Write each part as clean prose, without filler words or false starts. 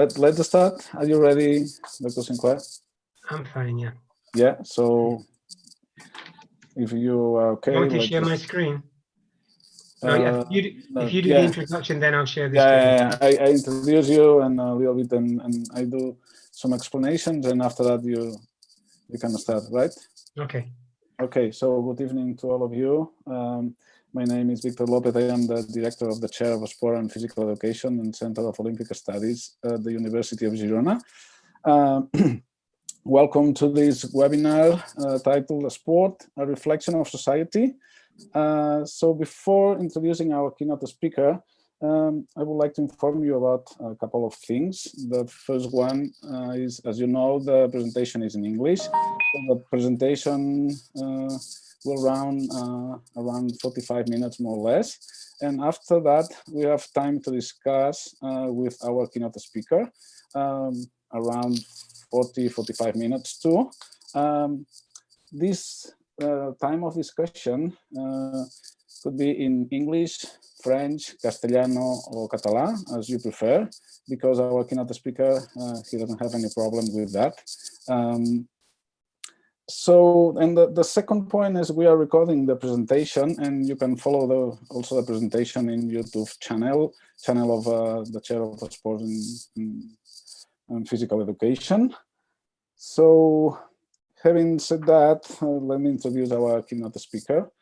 Let's start. Are you ready, Dr. Sinclair? I'm fine, yeah. Yeah, so if you are okay. You want to share my screen? Yeah. If you do the introduction, then I'll share the screen. Yeah, I introduce you and a little bit, and I do some explanations, and after that you can start, right? Okay. Okay, so good evening to all of you. My name is Victor Lopez. I am the director of the Chair of Sport and Physical Education and Center of Olympic Studies at the University of Girona. Welcome to this webinar titled Sport, a Reflection of Society. So before introducing our keynote speaker, I would like to inform you about a couple of things. The first one is, as you know, the presentation is in English. So the presentation will run around 45 minutes more or less. And after that, we have time to discuss with our keynote speaker around 40-45 minutes too. This time of discussion could be in English, French, Castellano, or Catalan, as you prefer, because our keynote speaker, he doesn't have any problem with that. So, and the second point is we are recording the presentation, and you can follow also the presentation in YouTube channel of the Chair of Sport and Physical Education. So, having said that, let me introduce our keynote speaker,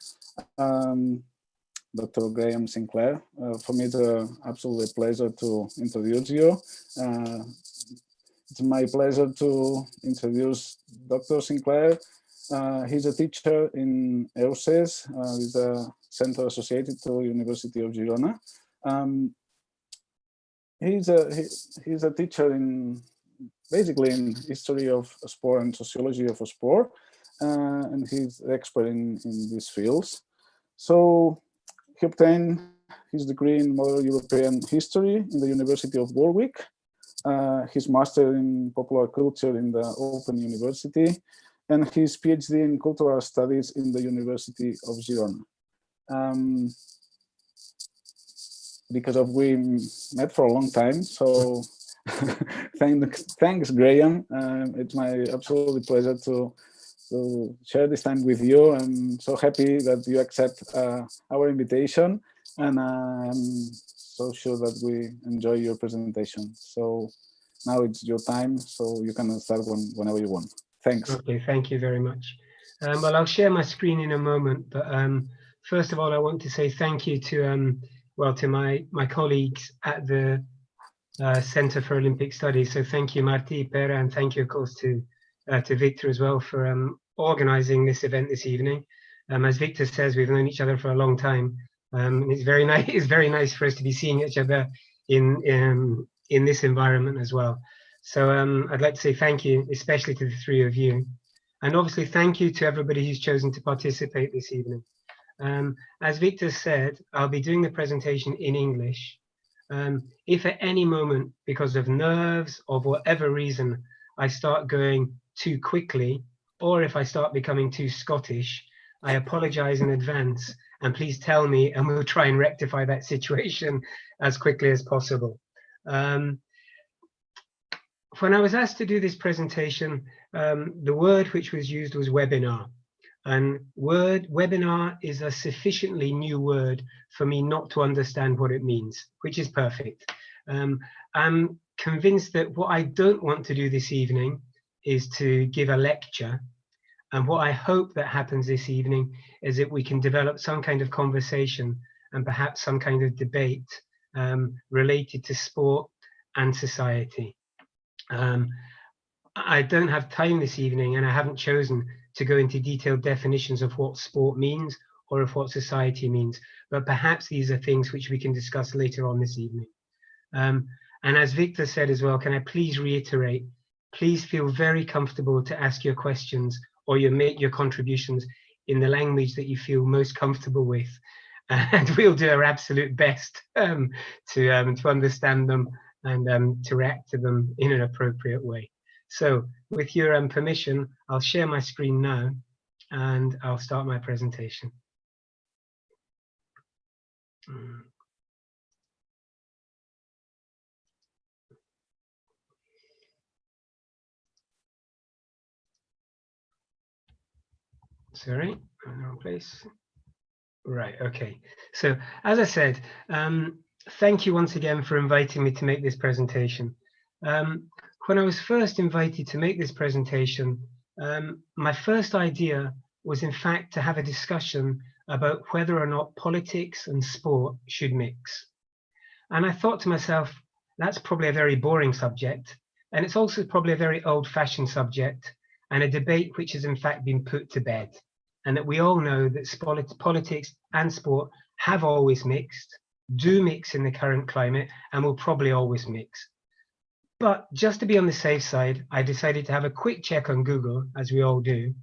Dr. Hereaen Sinclair. For me, it's absolutely a pleasure to introduce you. It's my pleasure to introduce Dr. Sinclair. He's a teacher in EUCES, with a center associated to University of Girona. He's a teacher basically in history of sport and sociology of sport, and he's expert in these fields. So he obtained his degree in modern European history in the University of Warwick, his master in popular culture in the Open University, and his PhD in cultural studies in the University of Girona. Because we met for a long time, so thanks, Graham. It's my absolute pleasure to share this time with you. I'm so happy that you accept our invitation, and I'm so sure that we enjoy your presentation. So now it's your time, so you can start whenever you want. Thanks. Okay, thank you very much. Well, I'll share my screen in a moment, but first of all, I want to say thank you to my colleagues at the Center for Olympic Studies. So thank you, Marti, Pera, and thank you, of course, to Victor as well for organizing this event this evening. As Victor says, we've known each other for a long time. It's very nice. It's very nice for us to be seeing each other in this environment as well. So I'd like to say thank you, especially to the three of you, and obviously thank you to everybody who's chosen to participate this evening. As Victor said, I'll be doing the presentation in English. If at any moment, because of nerves or whatever reason, I start going too quickly, or if I start becoming too Scottish, I apologize in advance, and please tell me, and we'll try and rectify that situation as quickly as possible. When I was asked to do this presentation, the word which was used was webinar. And webinar is a sufficiently new word for me not to understand what it means, which is perfect. I'm convinced that what I don't want to do this evening is to give a lecture. And what I hope that happens this evening is that we can develop some kind of conversation and perhaps some kind of debate related to sport and society. I don't have time this evening, and I haven't chosen to go into detailed definitions of what sport means or of what society means, but perhaps these are things which we can discuss later on this evening. And as Victor said as well, can I please reiterate, please feel very comfortable to ask your questions or make your contributions in the language that you feel most comfortable with, and we'll do our absolute best to understand them and to react to them in an appropriate way. So with your permission, I'll share my screen now and I'll start my presentation. sorry, wrong place. Right, okay. So as I said, thank you once again for inviting me to make this presentation. When I was first invited to make this presentation, my first idea was in fact to have a discussion about whether or not politics and sport should mix. And I thought to myself, that's probably a very boring subject, and it's also probably a very old-fashioned subject, and a debate which has in fact been put to bed, and that we all know that politics and sport have always mixed, do mix in the current climate, and will probably always mix. But just to be on the safe side, I decided to have a quick check on Google, as we all do,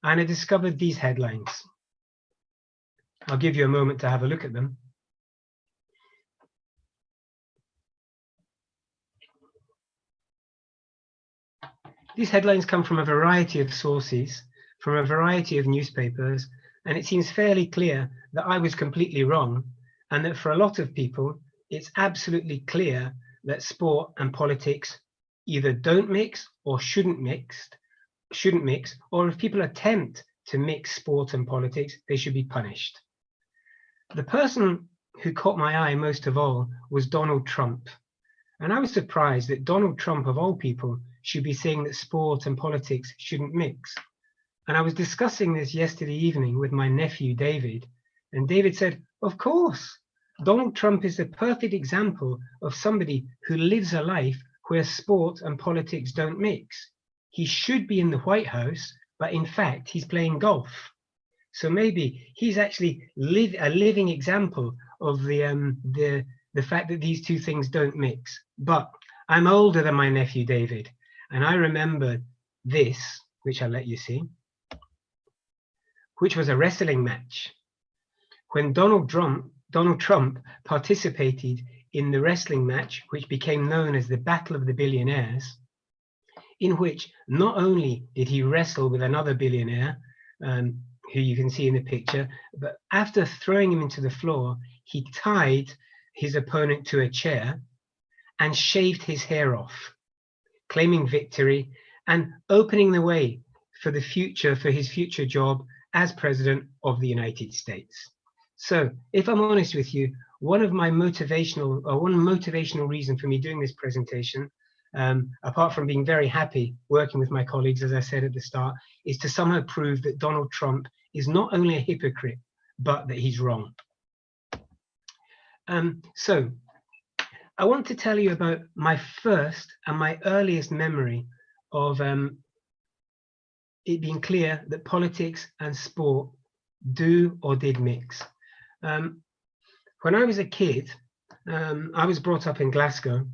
and I discovered these headlines. I'll give you a moment to have a look at them. These headlines come from a variety of sources, from a variety of newspapers, and it seems fairly clear that I was completely wrong, and that for a lot of people, it's absolutely clear that sport and politics either don't mix or shouldn't mix, or if people attempt to mix sport and politics, they should be punished. The person who caught my eye most of all was Donald Trump. And I was surprised that Donald Trump, of all people, should be saying that sport and politics shouldn't mix. And I was discussing this yesterday evening with my nephew, David, and David said, of course, Donald Trump is the perfect example of somebody who lives a life where sport and politics don't mix. He should be in the White House, but in fact, he's playing golf. So maybe he's actually a living example of the fact that these two things don't mix. But I'm older than my nephew David, and I remember this, which I'll let you see, which was a wrestling match. When Donald Trump participated in the wrestling match, which became known as the Battle of the Billionaires, in which not only did he wrestle with another billionaire, who you can see in the picture, but after throwing him into the floor, he tied his opponent to a chair and shaved his hair off, claiming victory and opening the way for his future job as President of the United States. So if I'm honest with you, one motivational reason for me doing this presentation, apart from being very happy working with my colleagues, as I said at the start, is to somehow prove that Donald Trump is not only a hypocrite, but that he's wrong. So I want to tell you about my first and my earliest memory of it being clear that politics and sport do or did mix. When I was a kid, I was brought up in Glasgow,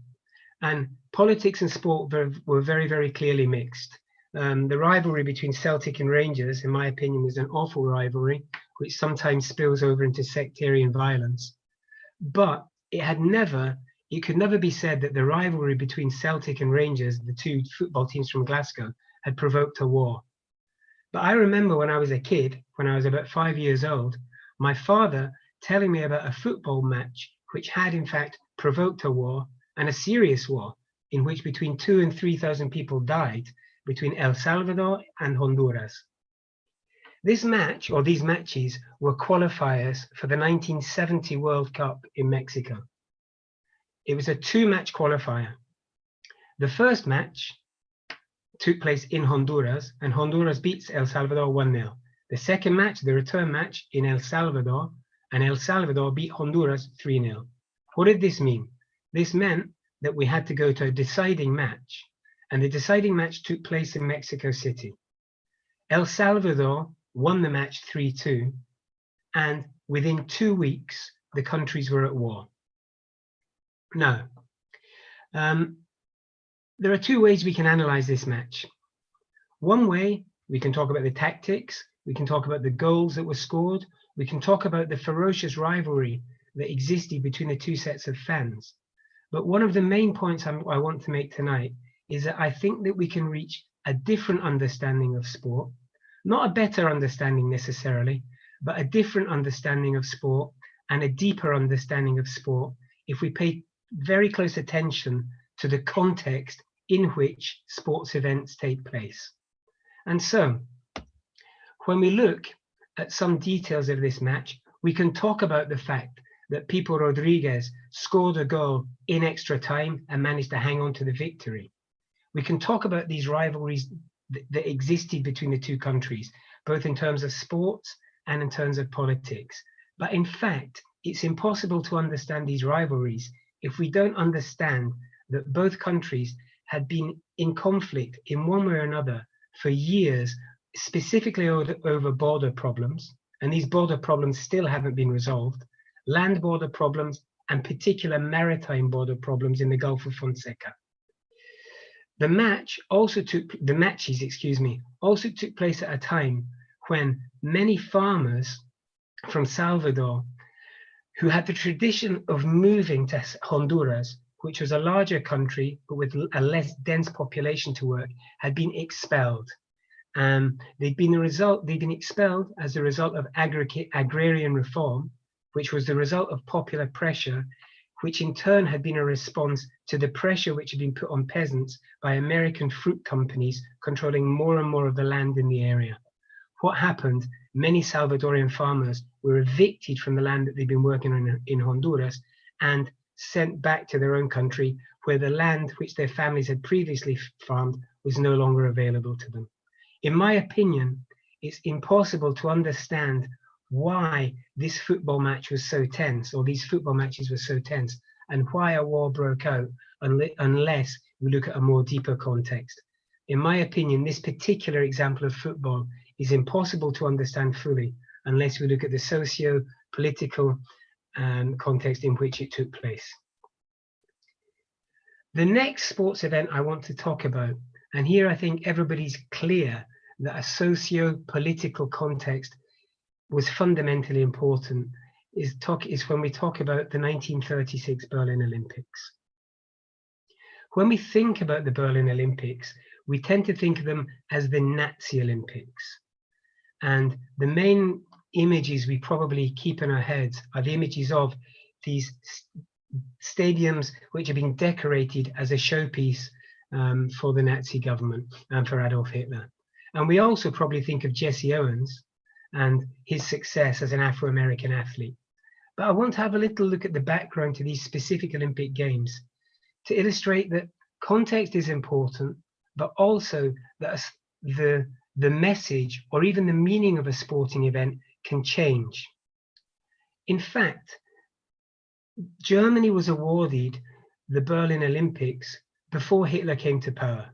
and politics and sport were very, very clearly mixed. The rivalry between Celtic and Rangers, in my opinion, is an awful rivalry, which sometimes spills over into sectarian violence. But it could never be said that the rivalry between Celtic and Rangers, the two football teams from Glasgow, had provoked a war. But I remember when I was a kid, when I was about 5 years old, my father telling me about a football match which had in fact provoked a war, and a serious war, in which between 2,000 and 3,000 people died between El Salvador and Honduras. This match, or these matches, were qualifiers for the 1970 World Cup in Mexico. It was a two-match qualifier. The first match took place in Honduras, and Honduras beats El Salvador 1-0. The second match, the return match, in El Salvador, and El Salvador beat Honduras 3-0. What did this mean? This meant that we had to go to a deciding match, and the deciding match took place in Mexico City. El Salvador won the match 3-2, and within 2 weeks, the countries were at war. Now, there are two ways we can analyze this match. One way, we can talk about the tactics, we can talk about the goals that were scored, we can talk about the ferocious rivalry that existed between the two sets of fans. But one of the main points I want to make tonight is that I think that we can reach a different understanding of sport, not a better understanding necessarily, but a different understanding of sport and a deeper understanding of sport if we pay very close attention to the context in which sports events take place. And so, When we look at some details of this match, we can talk about the fact that Pipo Rodriguez scored a goal in extra time and managed to hang on to the victory. We can talk about these rivalries that existed between the two countries, both in terms of sports and in terms of politics. But in fact, it's impossible to understand these rivalries if we don't understand that both countries had been in conflict in one way or another for years, specifically over border problems, and these border problems still haven't been resolved, land border problems, and particular maritime border problems in the Gulf of Fonseca. The matches also took place at a time when many farmers from Salvador, who had the tradition of moving to Honduras, which was a larger country but with a less dense population to work, had been expelled. They'd been expelled as a result of agrarian reform, which was the result of popular pressure, which in turn had been a response to the pressure which had been put on peasants by American fruit companies controlling more and more of the land in the area. What happened? Many Salvadorian farmers were evicted from the land that they'd been working on in Honduras and sent back to their own country, where the land which their families had previously farmed was no longer available to them. In my opinion, it's impossible to understand why this football match was so tense, or these football matches were so tense, and why a war broke out unless we look at a more deeper context. In my opinion, this particular example of football is impossible to understand fully unless we look at the socio-political context in which it took place. The next sports event I want to talk about, and here I think everybody's clear that a socio-political context was fundamentally important, is when we talk about the 1936 Berlin Olympics. When we think about the Berlin Olympics, we tend to think of them as the Nazi Olympics. And the main images we probably keep in our heads are the images of these stadiums which have been decorated as a showpiece for the Nazi government and for Adolf Hitler. And we also probably think of Jesse Owens and his success as an Afro-American athlete. But I want to have a little look at the background to these specific Olympic Games to illustrate that context is important, but also that the message or even the meaning of a sporting event can change. In fact, Germany was awarded the Berlin Olympics before Hitler came to power.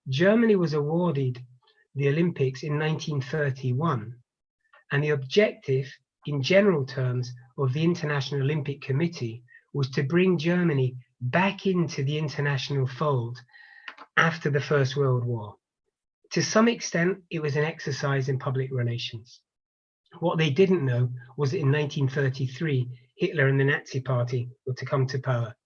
Germany was awarded the Olympics in 1931, and the objective, in general terms, of the International Olympic Committee was to bring Germany back into the international fold after the First World War. To some extent, it was an exercise in public relations. What they didn't know was that in 1933, Hitler and the Nazi Party were to come to power.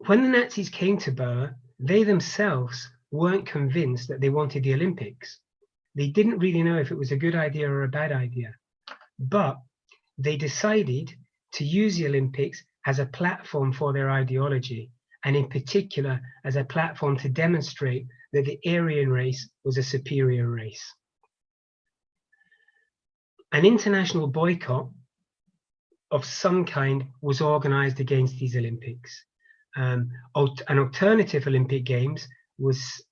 When the Nazis came to power, they themselves weren't convinced that they wanted the Olympics. They didn't really know if it was a good idea or a bad idea, but they decided to use the Olympics as a platform for their ideology, and in particular as a platform to demonstrate that the Aryan race was a superior race. An international boycott of some kind was organized against these Olympics. An alternative Olympic Games was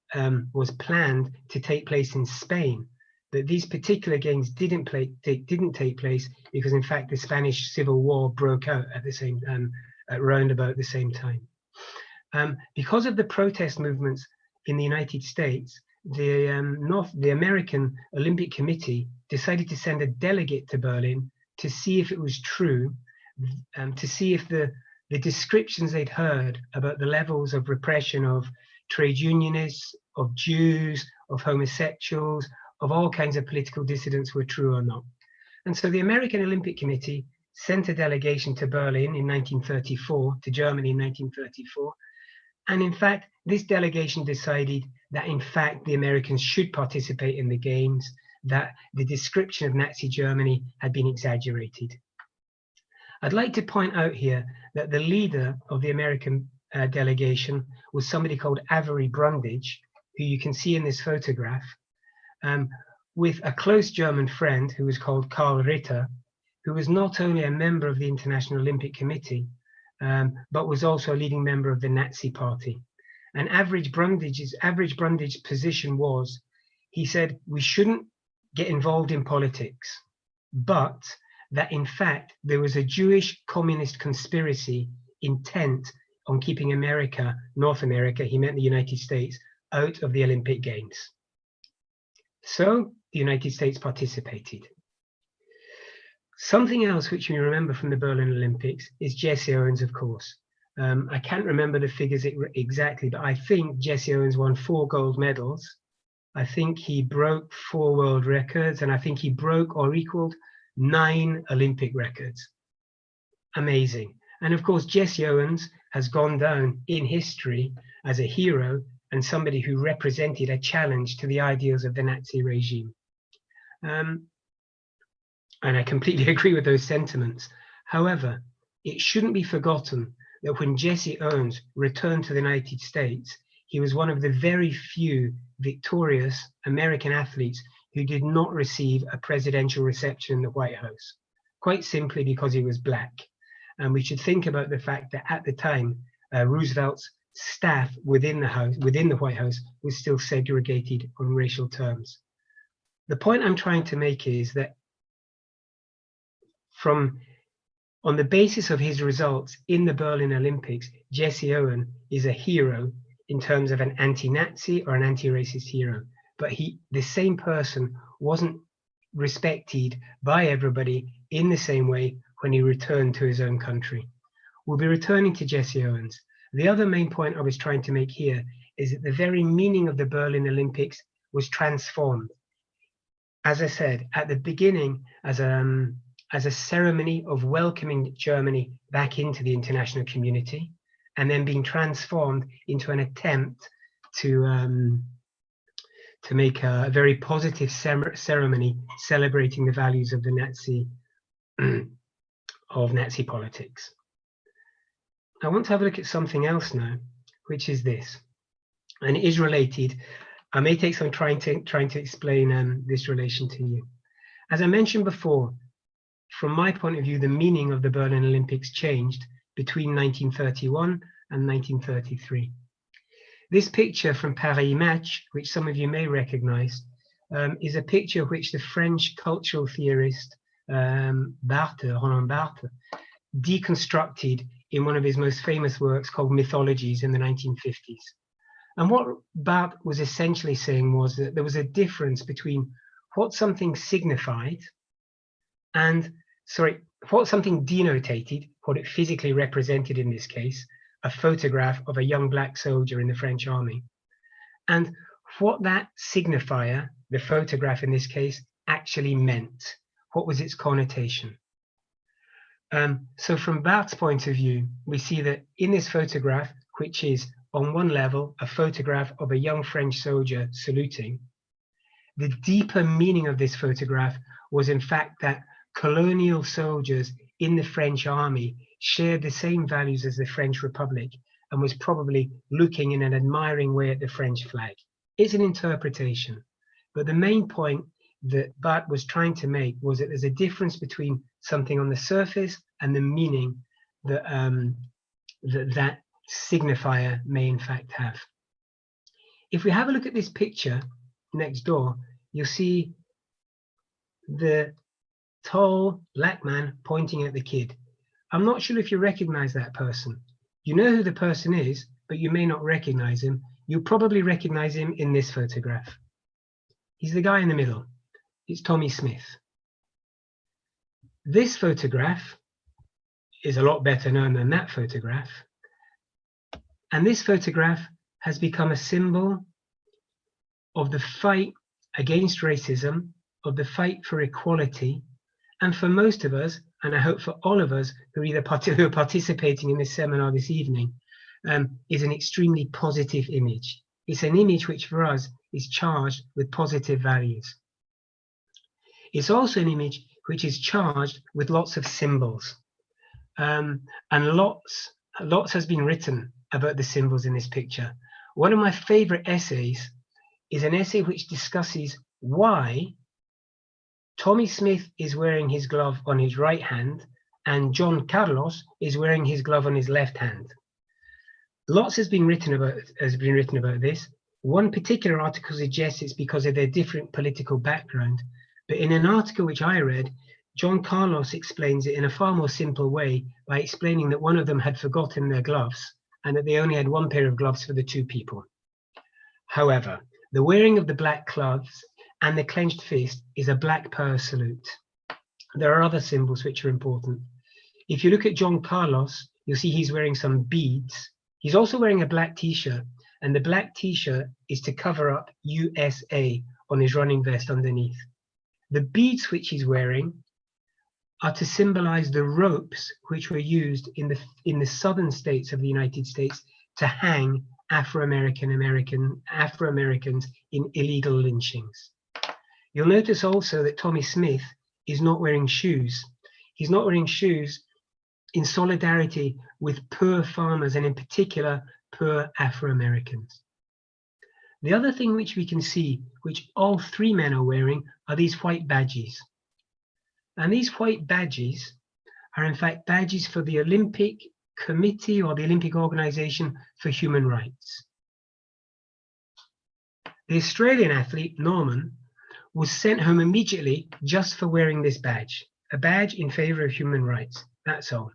planned to take place in Spain, but these particular games didn't take place because, in fact, the Spanish Civil War broke out at the same around about the same time. Because of the protest movements in the United States, the American Olympic Committee decided to send a delegate to Berlin to see if it was true, to see if the descriptions they'd heard about the levels of repression of trade unionists, of Jews, of homosexuals, of all kinds of political dissidents were true or not. And so the American Olympic Committee sent a delegation to Berlin in 1934, to Germany in 1934. And in fact, this delegation decided that in fact the Americans should participate in the Games, that the description of Nazi Germany had been exaggerated. I'd like to point out here that the leader of the American delegation was somebody called Avery Brundage, who you can see in this photograph. with a close German friend who was called Karl Ritter, who was not only a member of the International Olympic Committee, but was also a leading member of the Nazi Party. And average Brundage's position was, he said, we shouldn't get involved in politics, but that in fact there was a Jewish communist conspiracy intent on keeping America, North America, he meant the United States, out of the Olympic Games. So the United States participated. Something else which you remember from the Berlin Olympics is Jesse Owens, of course. I can't remember the figures exactly, but I think Jesse Owens won 4 gold medals. I think he broke 4 world records, and I think he broke or equaled 9 Olympic records. Amazing. And of course, Jesse Owens has gone down in history as a hero and somebody who represented a challenge to the ideals of the Nazi regime. And I completely agree with those sentiments. However, it shouldn't be forgotten that when Jesse Owens returned to the United States, he was one of the very few victorious American athletes who did not receive a presidential reception in the White House, quite simply because he was black. And we should think about the fact that at the time, Roosevelt's staff within the White House was still segregated on racial terms. The point I'm trying to make is that on the basis of his results in the Berlin Olympics, Jesse Owens is a hero in terms of an anti-Nazi or an anti-racist hero. But the same person wasn't respected by everybody in the same way when he returned to his own country. We'll be returning to Jesse Owens. The other main point I was trying to make here is that the very meaning of the Berlin Olympics was transformed. As I said, at the beginning, as a ceremony of welcoming Germany back into the international community, and then being transformed into an attempt to make a very positive ceremony celebrating the values of the Nazi politics. I want to have a look at something else now, which is this, and it is related. I may take some trying to explain this relation to you. As I mentioned before, from my point of view, the meaning of the Berlin Olympics changed between 1931 and 1933. This picture from Paris Match, which some of you may recognize, is a picture which the French cultural theorist Roland Barthes deconstructed in one of his most famous works called Mythologies in the 1950s. And what Barthes was essentially saying was that there was a difference between what something signified and, what something denotated, what it physically represented in this case, a photograph of a young black soldier in the French army, and what that signifier, the photograph in this case, actually meant. What was its connotation? So from Barthes' point of view, we see that in this photograph, which is on one level a photograph of a young French soldier saluting, the deeper meaning of this photograph was in fact that colonial soldiers in the French army shared the same values as the French Republic and was probably looking in an admiring way at the French flag. It's an interpretation, but the main point that Barthes was trying to make was that there's a difference between something on the surface and the meaning that that signifier may in fact have. If we have a look at this picture next door, you'll see the tall black man pointing at the kid. I'm not sure if you recognize that person. You know who the person is, but you may not recognize him. You'll probably recognize him in this photograph. He's the guy in the middle. It's Tommy Smith. This photograph is a lot better known than that photograph. And this photograph has become a symbol of the fight against racism, of the fight for equality, and for most of us, and I hope for all of us who are participating in this seminar this evening, is an extremely positive image. It's an image which for us is charged with positive values. It's also an image which is charged with lots of symbols. And lots has been written about the symbols in this picture. One of my favorite essays is an essay which discusses why Tommy Smith is wearing his glove on his right hand and John Carlos is wearing his glove on his left hand. Lots has been written about this. One particular article suggests it's because of their different political background, but in an article which I read, John Carlos explains it in a far more simple way by explaining that one of them had forgotten their gloves and that they only had one pair of gloves for the two people. However, the wearing of the black gloves and the clenched fist is a black power salute. There are other symbols which are important. If you look at John Carlos, you'll see he's wearing some beads. He's also wearing a black t-shirt, and the black t-shirt is to cover up USA on his running vest underneath. The beads which he's wearing are to symbolize the ropes which were used in the southern states of the United States to hang Afro-Americans in illegal lynchings. You'll notice also that Tommy Smith is not wearing shoes. He's not wearing shoes in solidarity with poor farmers, and in particular, poor Afro-Americans. The other thing which we can see, which all three men are wearing, are these white badges. And these white badges are in fact badges for the Olympic Committee or the Olympic Organization for Human Rights. The Australian athlete, Norman, was sent home immediately just for wearing this badge, a badge in favor of human rights, that's all.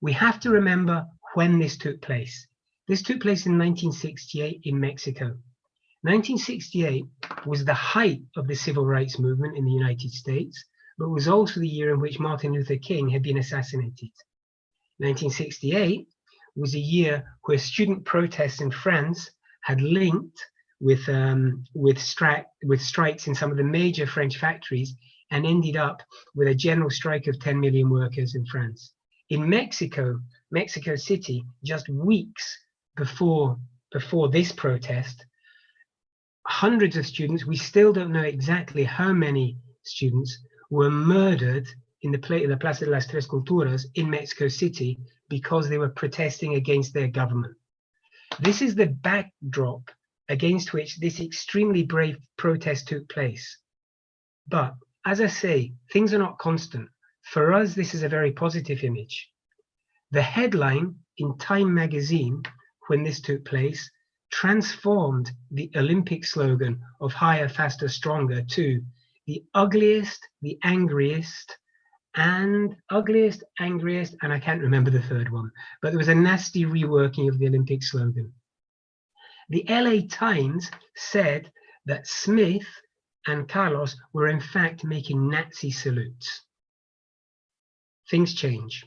We have to remember when this took place. This took place in 1968 in Mexico. 1968 was the height of the civil rights movement in the United States, but was also the year in which Martin Luther King had been assassinated. 1968 was a year where student protests in France had linked with strikes in some of the major French factories and ended up with a general strike of 10 million workers in France. In Mexico City, just weeks before this protest, hundreds of students, we still don't know exactly how many students, were murdered in the Plaza de las Tres Culturas in Mexico City because they were protesting against their government. This is the backdrop against which this extremely brave protest took place. But as I say, things are not constant. For us, this is a very positive image. The headline in Time magazine, when this took place, transformed the Olympic slogan of higher, faster, stronger to the ugliest, the angriest, and I can't remember the third one, but there was a nasty reworking of the Olympic slogan. The LA Times said that Smith and Carlos were in fact making Nazi salutes. Things change.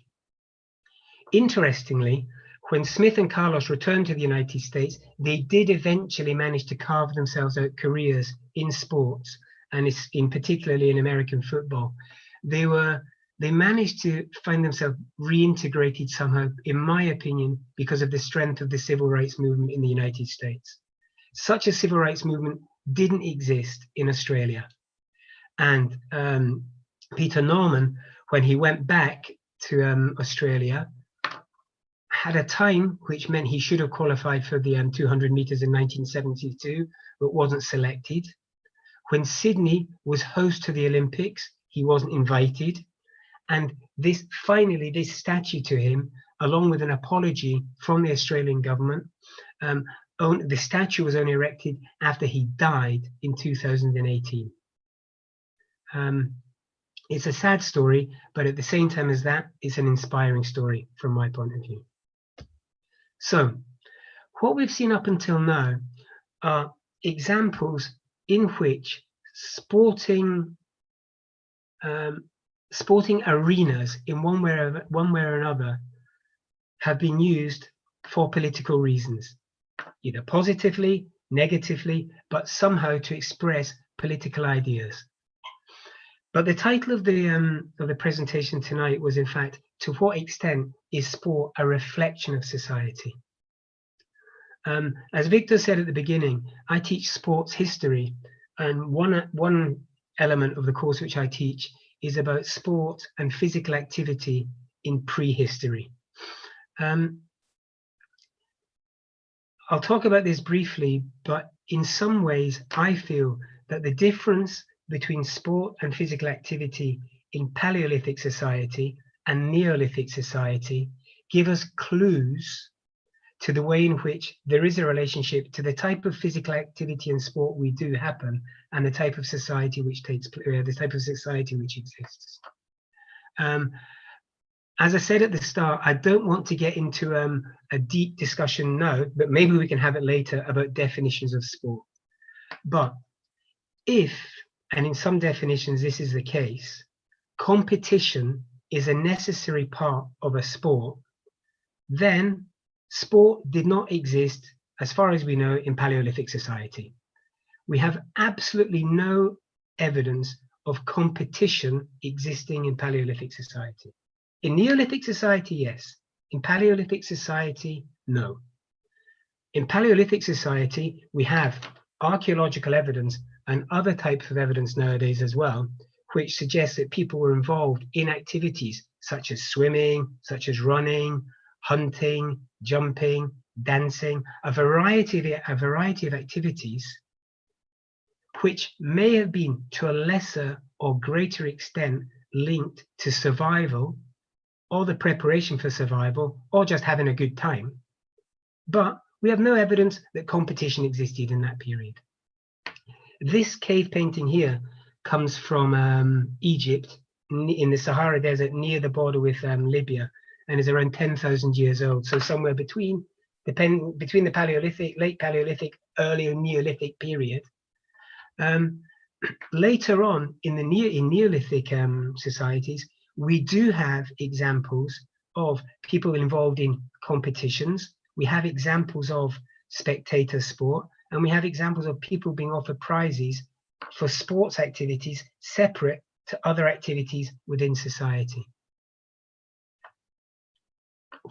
Interestingly, when Smith and Carlos returned to the United States, they did eventually manage to carve themselves out careers in sports, and particularly in American football. They managed to find themselves reintegrated somehow, in my opinion, because of the strength of the civil rights movement in the United States. Such a civil rights movement didn't exist in Australia. And Peter Norman, when he went back to Australia, had a time which meant he should have qualified for the 200 meters in 1972, but wasn't selected. When Sydney was host to the Olympics, he wasn't invited. And this statue to him, along with an apology from the Australian government, the statue was only erected after he died in 2018. It's a sad story, but at the same time as that, it's an inspiring story from my point of view. So, what we've seen up until now are examples in which sporting arenas, in one way or another, have been used for political reasons, either positively, negatively, but somehow to express political ideas. But the title of the presentation tonight was, in fact, to what extent is sport a reflection of society? As Victor said at the beginning, I teach sports history, and one element of the course which I teach is about sport and physical activity in prehistory. I'll talk about this briefly, but in some ways I feel that the difference between sport and physical activity in Paleolithic society and Neolithic society give us clues to the way in which there is a relationship to the type of physical activity and sport we do happen and the type of society which exists. As I said at the start, I don't want to get into a deep discussion now, but maybe we can have it later about definitions of sport. But if, and in some definitions this is the case, competition is a necessary part of a sport, then sport did not exist, as far as we know, in Paleolithic society. We have absolutely no evidence of competition existing in Paleolithic society. In Neolithic society, yes. In Paleolithic society, no. In Paleolithic society, we have archaeological evidence and other types of evidence nowadays as well, which suggests that people were involved in activities such as swimming, such as running, hunting, jumping, dancing, a variety of activities which may have been to a lesser or greater extent linked to survival or the preparation for survival or just having a good time. But we have no evidence that competition existed in that period. This cave painting here comes from Egypt in the Sahara Desert near the border with Libya, and is around 10,000 years old. So somewhere between the Paleolithic, late Paleolithic, early Neolithic period. Later on in Neolithic societies, we do have examples of people involved in competitions. We have examples of spectator sport, and we have examples of people being offered prizes for sports activities separate to other activities within society.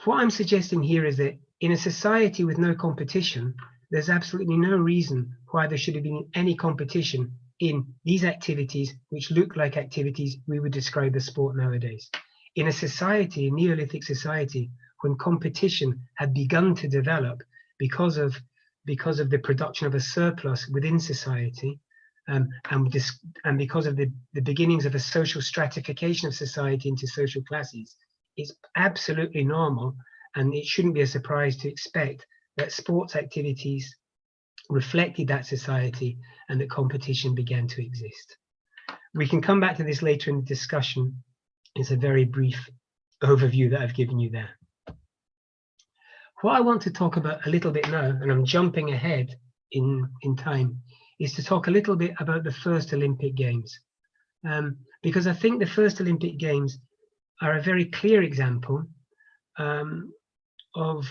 What I'm suggesting here is that in a society with no competition, there's absolutely no reason why there should have been any competition in these activities, which look like activities we would describe as sport nowadays. In a society, a Neolithic society, when competition had begun to develop because of the production of a surplus within society, and because of the beginnings of a social stratification of society into social classes, it's absolutely normal, and it shouldn't be a surprise to expect that sports activities reflected that society and that competition began to exist. We can come back to this later in the discussion. It's a very brief overview that I've given you there. What I want to talk about a little bit now, and I'm jumping ahead in time, is to talk a little bit about the first Olympic Games. Because I think the first Olympic Games are a very clear example of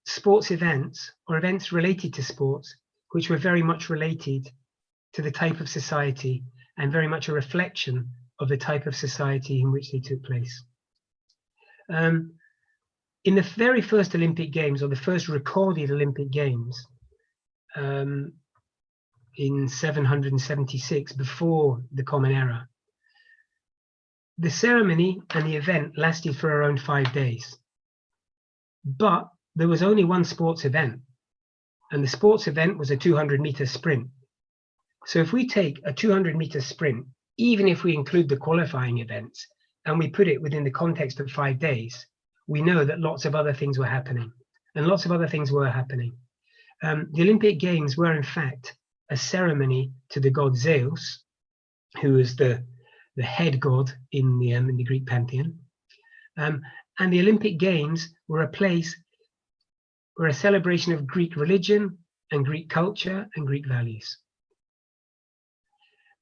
sports events or events related to sports, which were very much related to the type of society and very much a reflection of the type of society in which they took place. In the very first Olympic Games, or the first recorded Olympic Games, in 776, before the Common Era, the ceremony and the event lasted for around 5 days. But there was only one sports event, and the sports event was a 200-meter sprint. So if we take a 200-meter sprint, even if we include the qualifying events, and we put it within the context of 5 days, we know that lots of other things were happening, and lots of other things were happening. The Olympic Games were, in fact, a ceremony to the god Zeus, who is the head god in the Greek pantheon. And the Olympic Games were a celebration of Greek religion and Greek culture and Greek values.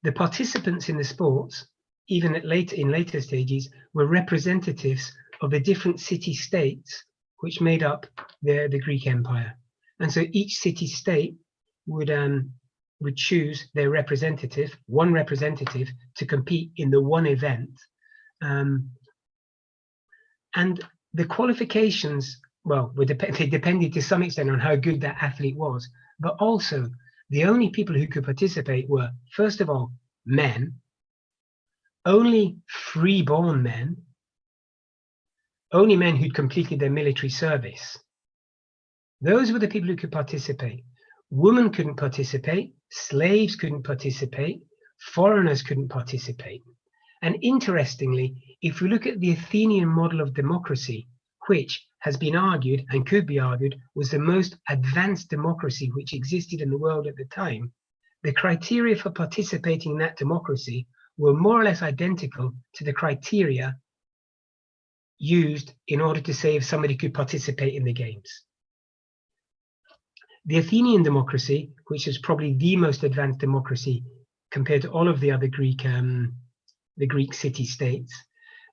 The participants in the sports, even in later stages, were representatives of the different city-states which made up the Greek Empire. And so each city-state would choose their representative, one representative, to compete in the one event. And the qualifications, well, they depended to some extent on how good that athlete was, but also the only people who could participate were, first of all, men, only free-born men, only men who'd completed their military service. Those were the people who could participate. Women couldn't participate slaves couldn't participate, foreigners couldn't participate. And interestingly, if we look at the Athenian model of democracy, which has been argued and could be argued was the most advanced democracy which existed in the world at the time, the criteria for participating in that democracy were more or less identical to the criteria used in order to say if somebody could participate in the games. The Athenian democracy, which is probably the most advanced democracy compared to all of the other Greek city-states,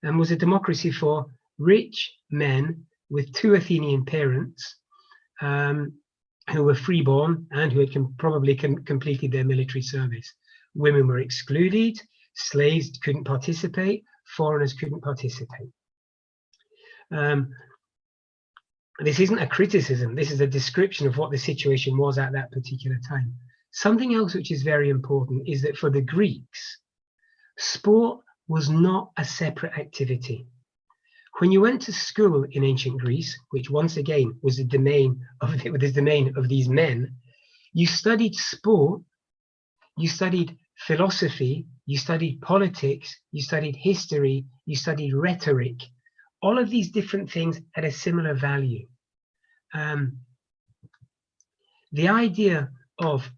was a democracy for rich men with two Athenian parents who were freeborn and who had probably completed their military service. Women were excluded, slaves couldn't participate, foreigners couldn't participate. This isn't a criticism, this is a description of what the situation was at that particular time. Something else which is very important is that for the Greeks, sport was not a separate activity. When you went to school in ancient Greece, which once again was the domain of these men, you studied sport, you studied philosophy, you studied politics, you studied history, you studied rhetoric. All of these different things had a similar value. The idea of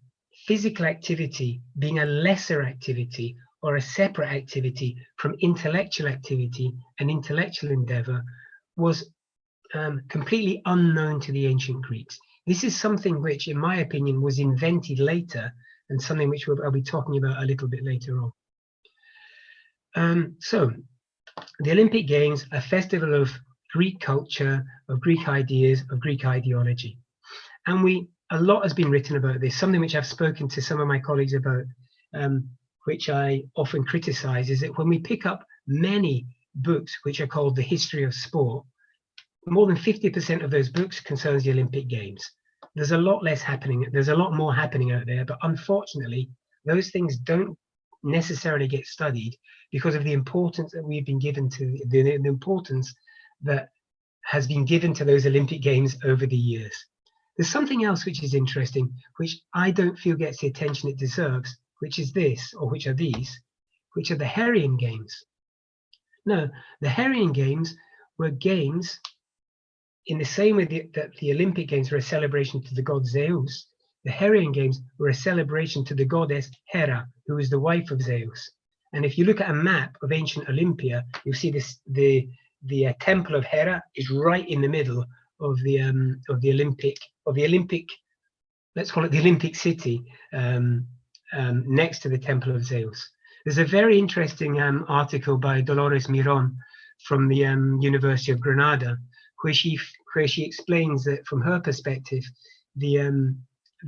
physical activity being a lesser activity or a separate activity from intellectual activity and intellectual endeavor was completely unknown to the ancient Greeks. This is something which, in my opinion, was invented later and something which I'll be talking about a little bit later on. So, the Olympic Games, a festival of Greek culture, of Greek ideas, of Greek ideology. And a lot has been written about this. Something which I've spoken to some of my colleagues about, which I often criticize, is that when we pick up many books which are called the history of sport, more than 50% of those books concerns the Olympic Games. There's a lot less happening. There's a lot more happening out there, but unfortunately, those things don't necessarily get studied because of the importance that we've been given to the importance that has been given to those Olympic Games over the years. There's something else which is interesting, which I don't feel gets the attention it deserves, which is this, or which are these, which are the Hereaen Games. No, the Hereaen Games were games in the same way that the Olympic Games were a celebration to the god Zeus. The Hereaen Games were a celebration to the goddess Hera, who is the wife of Zeus. And if you look at a map of ancient Olympia, you'll see this: the temple of Hera is right in the middle of the Olympic, let's call it the Olympic city, next to the temple of Zeus. There's a very interesting article by Dolores Miron from the University of Granada, where she explains that from her perspective, the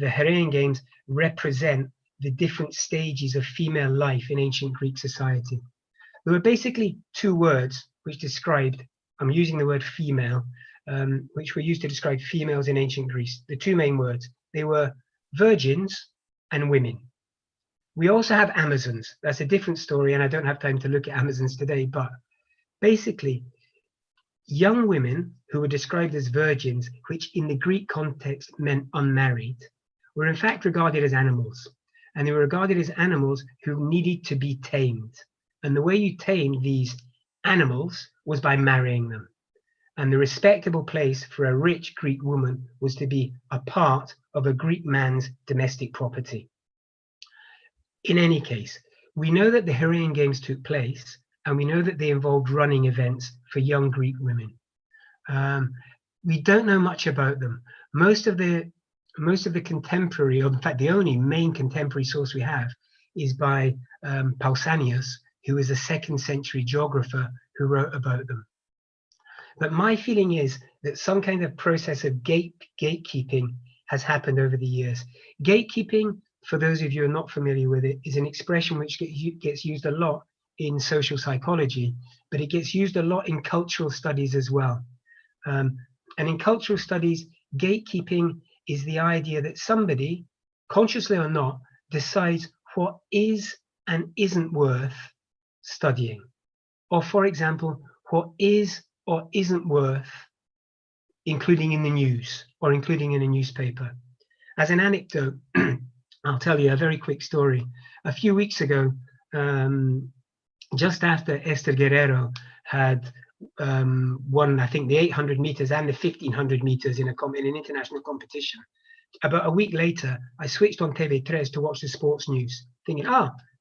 Hereaen Games represent the different stages of female life in ancient Greek society. There were basically two words which described, I'm using the word female, which were used to describe females in ancient Greece. The two main words, they were virgins and women. We also have Amazons. That's a different story, and I don't have time to look at Amazons today, but basically, young women who were described as virgins, which in the Greek context meant unmarried, were in fact regarded as animals. And they were regarded as animals who needed to be tamed. And the way you tamed these animals was by marrying them. And the respectable place for a rich Greek woman was to be a part of a Greek man's domestic property. In any case, we know that the Hereaen Games took place, and we know that they involved running events for young Greek women. We don't know much about them. Most of the contemporary, or in fact the only main contemporary source we have, is by Pausanias, who is a 2nd century geographer who wrote about them. But my feeling is that some kind of process of gatekeeping has happened over the years. Gatekeeping, for those of you who are not familiar with it, is an expression which gets used a lot in social psychology, but it gets used a lot in cultural studies as well. And in cultural studies, gatekeeping is the idea that somebody, consciously or not, decides what is and isn't worth studying. Or, for example, what is or isn't worth including in the news or including in a newspaper. As an anecdote, I'll tell you a very quick story. A few weeks ago, just after Esther Guerrero had won, I think, the 800 meters and the 1500 meters in an international competition, about a week later, I switched on TV3 to watch the sports news, thinking,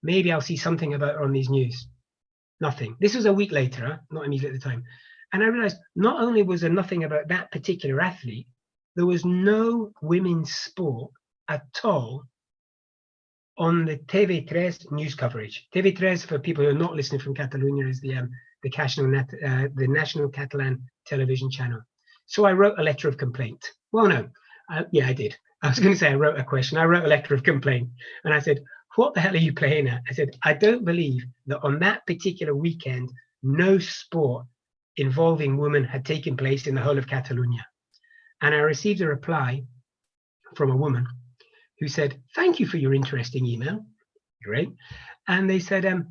maybe I'll see something about her on these news. Nothing. This was a week later, not immediately at the time. And I realized not only was there nothing about that particular athlete, there was no women's sport at all on the TV3 news coverage. TV3, for people who are not listening from Catalonia, is the national Catalan television channel. So I wrote a letter of complaint. Well, no, yeah, I did. I was going to say I wrote a question. I wrote a letter of complaint, and I said, "What the hell are you playing at?" I said, "I don't believe that on that particular weekend, no sport involving women had taken place in the whole of Catalonia." And I received a reply from a woman who said, "Thank you for your interesting email." Great. And they said,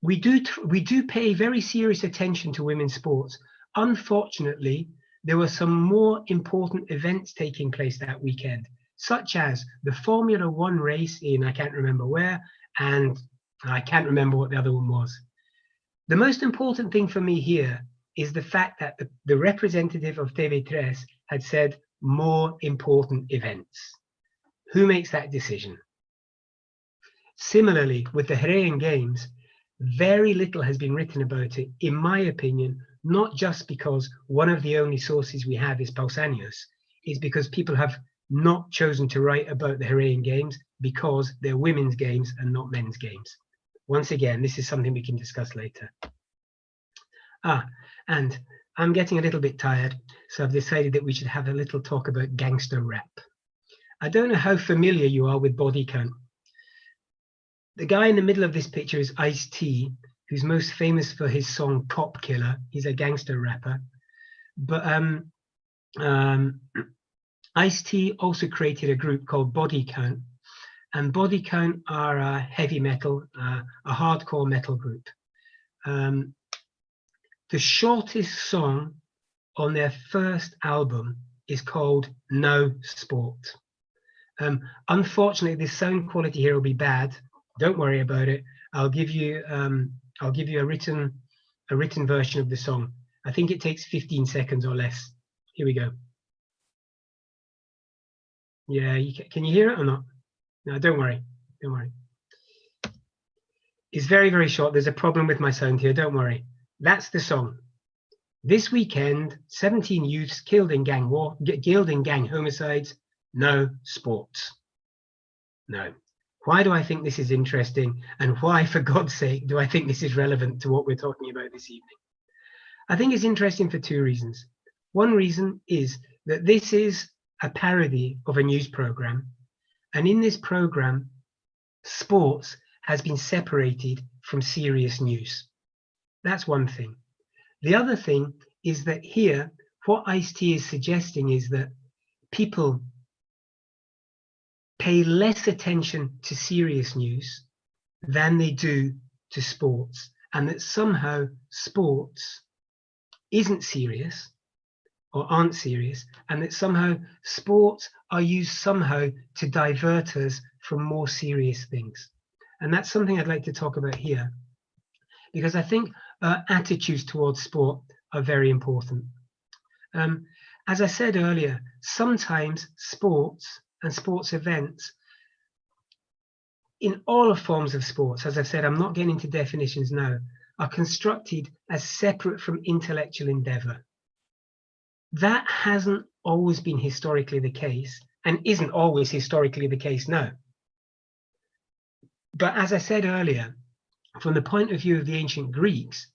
we do pay very serious attention to women's sports. Unfortunately, there were some more important events taking place that weekend, such as the Formula One race in I can't remember where, and I can't remember what the other one was. The most important thing for me here is the fact that the representative of TV3 had said more important events. Who makes that decision? Similarly, with the Hereaen Games, very little has been written about it, in my opinion, not just because one of the only sources we have is Pausanias, is because people have not chosen to write about the Hereaen Games because they're women's games and not men's games. Once again, this is something we can discuss later. And I'm getting a little bit tired, so I've decided that we should have a little talk about gangster rap. I don't know how familiar you are with body count. The guy in the middle of this picture is Ice-T, who's most famous for his song Cop Killer. He's a gangster rapper. But Ice-T also created a group called Body Count. And Body Count are a heavy metal, a hardcore metal group. The shortest song on their first album is called No Sport. Unfortunately, the sound quality here will be bad. Don't worry about it. I'll give you a written version of the song. I think it takes 15 seconds or less. Here we go. Yeah, can you hear it or not? No, don't worry. Don't worry. It's very, very short. There's a problem with my sound here. Don't worry. That's the song. This weekend, 17 youths killed in gang homicides. No sports. No. Why do I think this is interesting, and why, for God's sake, do I think this is relevant to what we're talking about this evening? I think it's interesting for two reasons. One reason is that this is a parody of a news program, and in this program, sports has been separated from serious news. That's one thing. The other thing is that here, what Ice-T is suggesting is that people pay less attention to serious news than they do to sports, and that somehow sports isn't serious or aren't serious, and that somehow sports are used somehow to divert us from more serious things. And that's something I'd like to talk about here, because I think our attitudes towards sport are very important. As I said earlier, sometimes sports and sports events, in all forms of sports, as I've said, I'm not getting into definitions now, are constructed as separate from intellectual endeavor. That hasn't always been historically the case, and isn't always historically the case now. But as I said earlier, from the point of view of the ancient Greeks,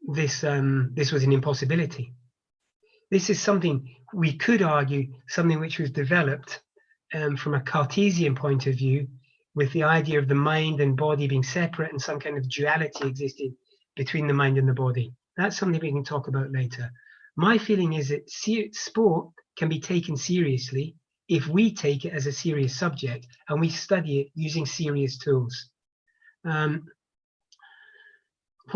this was an impossibility. This is something, we could argue, something which was developed from a Cartesian point of view, with the idea of the mind and body being separate and some kind of duality existing between the mind and the body. That's something we can talk about later. My feeling is that sport can be taken seriously if we take it as a serious subject and we study it using serious tools. What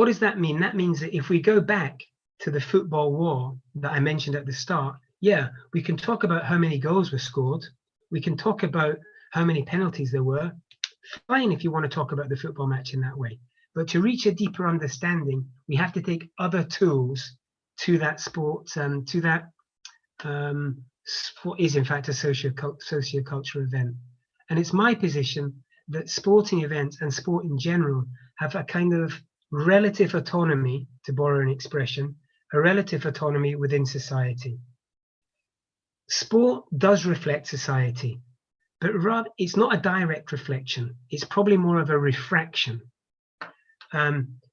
does that mean? That means that if we go back to the football war that I mentioned at the start, yeah, we can talk about how many goals were scored, We can talk about how many penalties there were. Fine if you want to talk about the football match in that way. But to reach a deeper understanding, we have to take other tools to that sport, to that what is in fact a socio-cultural event. And it's my position that sporting events and sport in general have a kind of relative autonomy, to borrow an expression, a relative autonomy within society. Sport does reflect society, but rather it's not a direct reflection. It's probably more of a refraction.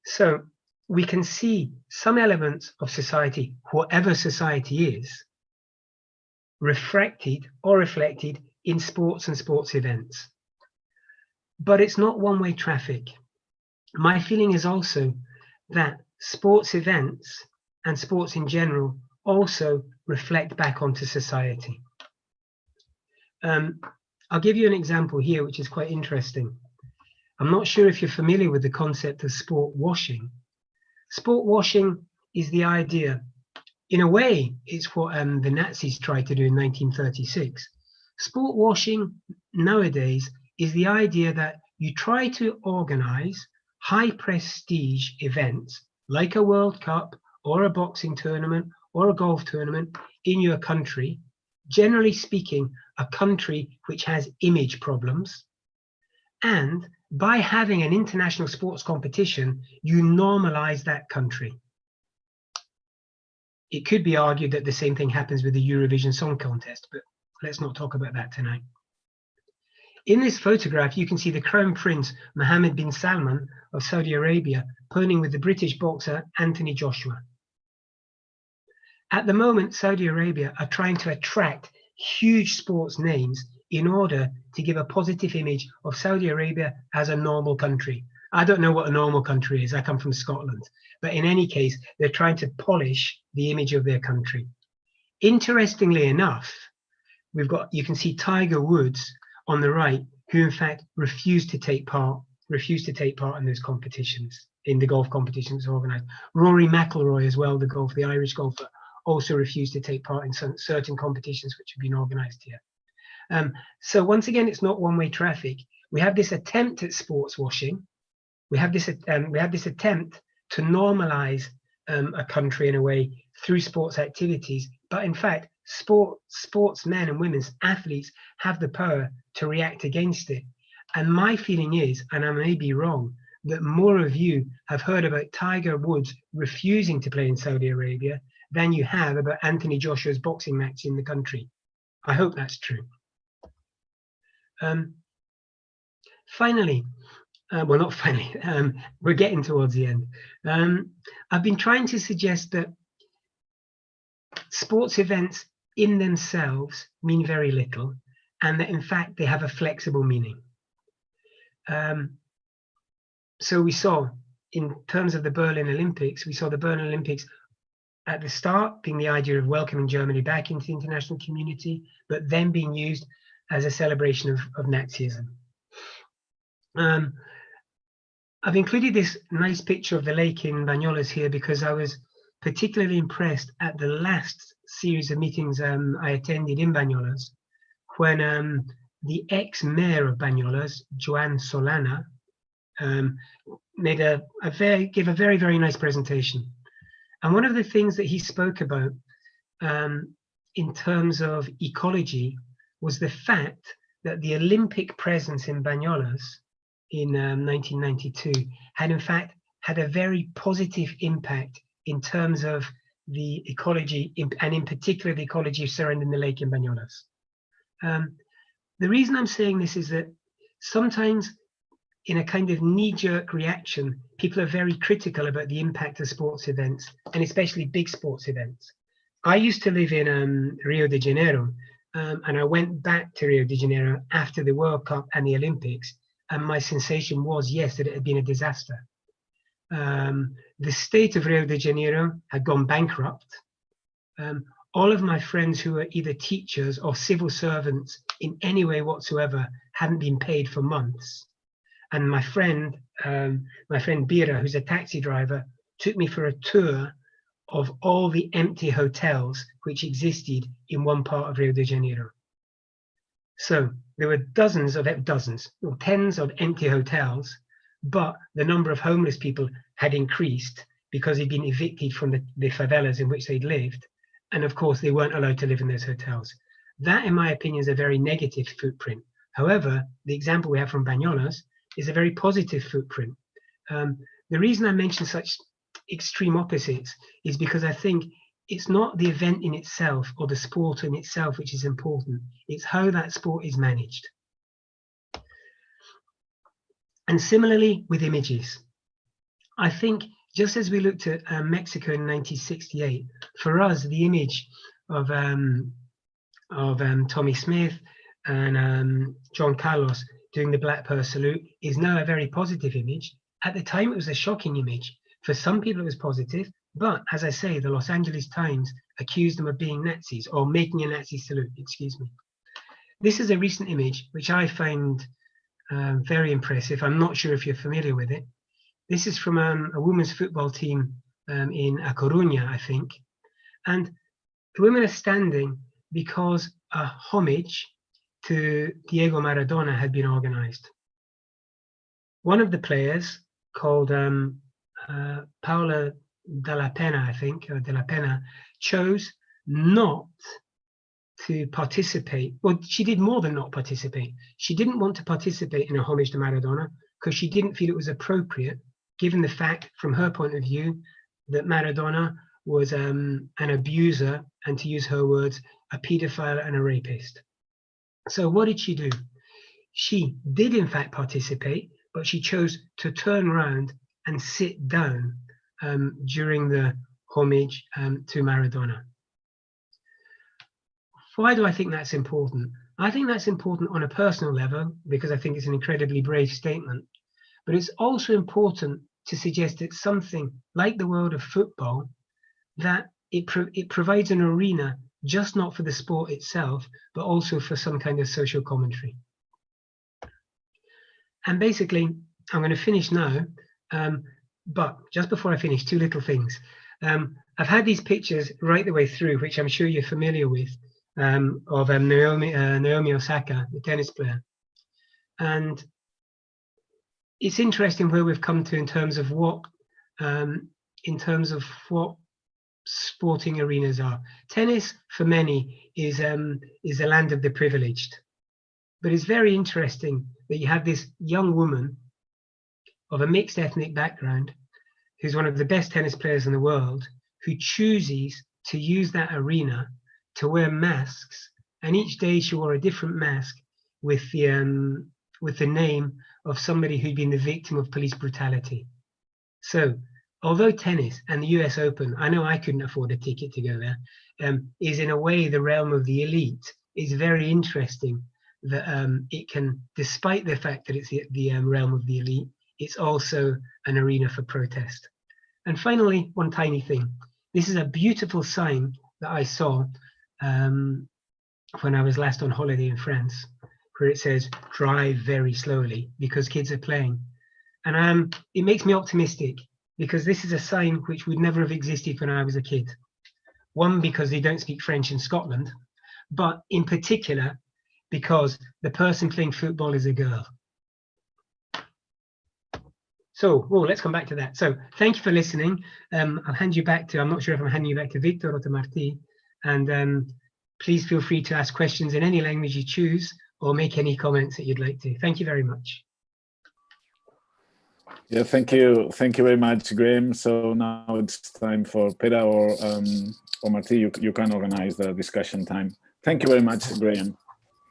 So we can see some elements of society, whatever society is, refracted or reflected in sports and sports events. But it's not one-way traffic. My feeling is also that sports events and sports in general also reflect back onto society. I'll give you an example here, which is quite interesting. I'm not sure if you're familiar with the concept of sport washing. Sport washing is the idea, in a way, it's what the Nazis tried to do in 1936. Sport washing nowadays is the idea that you try to organize high prestige events like a World Cup or a boxing tournament or a golf tournament in your country, generally speaking, a country which has image problems. And by having an international sports competition, you normalize that country. It could be argued that the same thing happens with the Eurovision Song Contest, but let's not talk about that tonight. In this photograph, you can see the Crown Prince Mohammed bin Salman of Saudi Arabia posing with the British boxer Anthony Joshua. At the moment, Saudi Arabia are trying to attract huge sports names in order to give a positive image of Saudi Arabia as a normal country. I don't know what a normal country is. I come from Scotland. But in any case, they're trying to polish the image of their country. Interestingly enough, you can see Tiger Woods on the right, who in fact refused to take part in those competitions, in the golf competitions organized. Rory McIlroy as well, the Irish golfer, also refused to take part in certain competitions which have been organized here. So once again, it's not one-way traffic. We have this attempt at sports washing. We have this attempt to normalize a country in a way through sports activities. But in fact, sportsmen and women's athletes have the power to react against it. And my feeling is, and I may be wrong, that more of you have heard about Tiger Woods refusing to play in Saudi Arabia than you have about Anthony Joshua's boxing match in the country. I hope that's true. Finally, well, not finally, we're getting towards the end. I've been trying to suggest that sports events in themselves mean very little, and that in fact they have a flexible meaning. So we saw, in terms of the Berlin Olympics, we saw the Berlin Olympics at the start being the idea of welcoming Germany back into the international community, but then being used as a celebration of Nazism. I've included this nice picture of the lake in Banyoles here because I was particularly impressed at the last series of meetings I attended in Banyoles, when the ex-mayor of Banyoles, Joan Solana, gave a very, very nice presentation. And one of the things that he spoke about in terms of ecology was the fact that the Olympic presence in Banyoles in 1992 had in fact had a very positive impact in terms of the ecology, and in particular the ecology surrounding the lake in Banyoles. The reason I'm saying this is that sometimes in a kind of knee-jerk reaction, people are very critical about the impact of sports events, and especially big sports events. I used to live in Rio de Janeiro, and I went back to Rio de Janeiro after the World Cup and the Olympics, and my sensation was, yes, that it had been a disaster. The state of Rio de Janeiro had gone bankrupt. All of my friends who were either teachers or civil servants in any way whatsoever hadn't been paid for months. And my friend Bira, who's a taxi driver, took me for a tour of all the empty hotels which existed in one part of Rio de Janeiro. So there were tens of empty hotels, but the number of homeless people had increased because they'd been evicted from the favelas in which they'd lived. And of course, they weren't allowed to live in those hotels. That, in my opinion, is a very negative footprint. However, the example we have from Banyolas is a very positive footprint. The reason I mention such extreme opposites is because I think it's not the event in itself or the sport in itself which is important. It's how that sport is managed. And similarly with images, I think just as we looked at Mexico in 1968, for us the image of Tommy Smith and John Carlos doing the Black Pearl salute is now a very positive image. At the time, it was a shocking image. For some people, it was positive, but as I say, the Los Angeles Times accused them of being Nazis or making a Nazi salute, excuse me. This is a recent image, which I find very impressive. I'm not sure if you're familiar with it. This is from a women's football team in A Coruña, I think. And the women are standing because a homage to Diego Maradona had been organized. One of the players, called Paula de la Pena, I think, or de la Pena, chose not to participate. Well, she did more than not participate. She didn't want to participate in a homage to Maradona because she didn't feel it was appropriate, given the fact, from her point of view, that Maradona was an abuser, and to use her words, a paedophile and a rapist. So what did she do? She did in fact participate, but she chose to turn around and sit down during the homage to Maradona. Why do I think that's important? I think that's important on a personal level because I think it's an incredibly brave statement, but it's also important to suggest that something like the world of football, that it provides an arena just not for the sport itself, but also for some kind of social commentary. And basically, I'm going to finish now, but just before I finish, two little things. I've had these pictures right the way through, which I'm sure you're familiar with, of Naomi Osaka, the tennis player. And it's interesting where we've come to in terms of what sporting arenas are. Tennis, for many, is the land of the privileged. But it's very interesting that you have this young woman of a mixed ethnic background who's one of the best tennis players in the world, who chooses to use that arena to wear masks, and each day she wore a different mask with the name of somebody who'd been the victim of police brutality. So although tennis and the US Open, I know I couldn't afford a ticket to go there, is in a way the realm of the elite, it's very interesting that it can, despite the fact that it's the realm of the elite, it's also an arena for protest. And finally, one tiny thing. This is a beautiful sign that I saw when I was last on holiday in France, where it says, "Drive very slowly," because kids are playing. And it makes me optimistic, because this is a sign which would never have existed when I was a kid. One, because they don't speak French in Scotland, but in particular, because the person playing football is a girl. So, let's come back to that. So thank you for listening. I'll hand you back to, I'm not sure if I'm handing you back to Victor or to Martí, and please feel free to ask questions in any language you choose or make any comments that you'd like to. Thank you very much. Yeah, thank you very much, Graham. So now it's time for Pera or Martí. You can organize the discussion time. Thank you very much, Graham.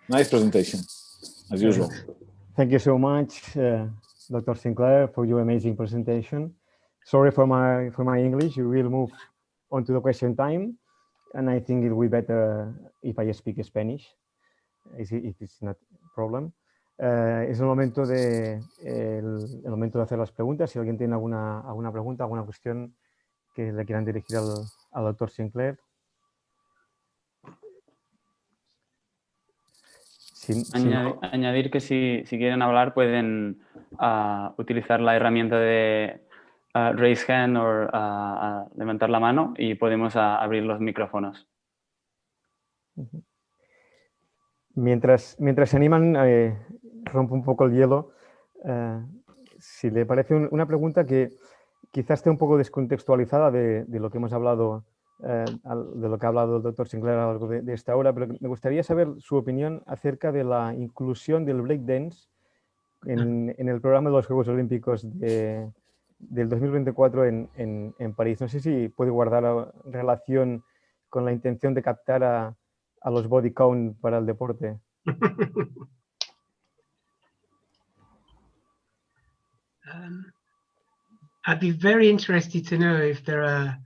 Nice presentation, as usual. Thank you so much, Dr. Sinclair, for your amazing presentation. Sorry for my English. We will move on to the question time, and I think it will be better if I speak Spanish, if it's not a problem. Es el momento de hacer las preguntas. Si alguien tiene alguna pregunta, alguna cuestión que le quieran dirigir al doctor Sinclair. Añadir que si quieren hablar pueden utilizar la herramienta de raise hand o levantar la mano y podemos abrir los micrófonos. Mientras se animan, rompo un poco el hielo. Si le parece una pregunta que quizás esté un poco descontextualizada de lo que hemos hablado, de lo que ha hablado el doctor Sinclair a lo largo de esta hora, pero me gustaría saber su opinión acerca de la inclusión del breakdance en el programa de los Juegos Olímpicos del 2024 en París. No sé si puede guardar relación con la intención de captar a los body count para el deporte. I'd be very interested to know if there are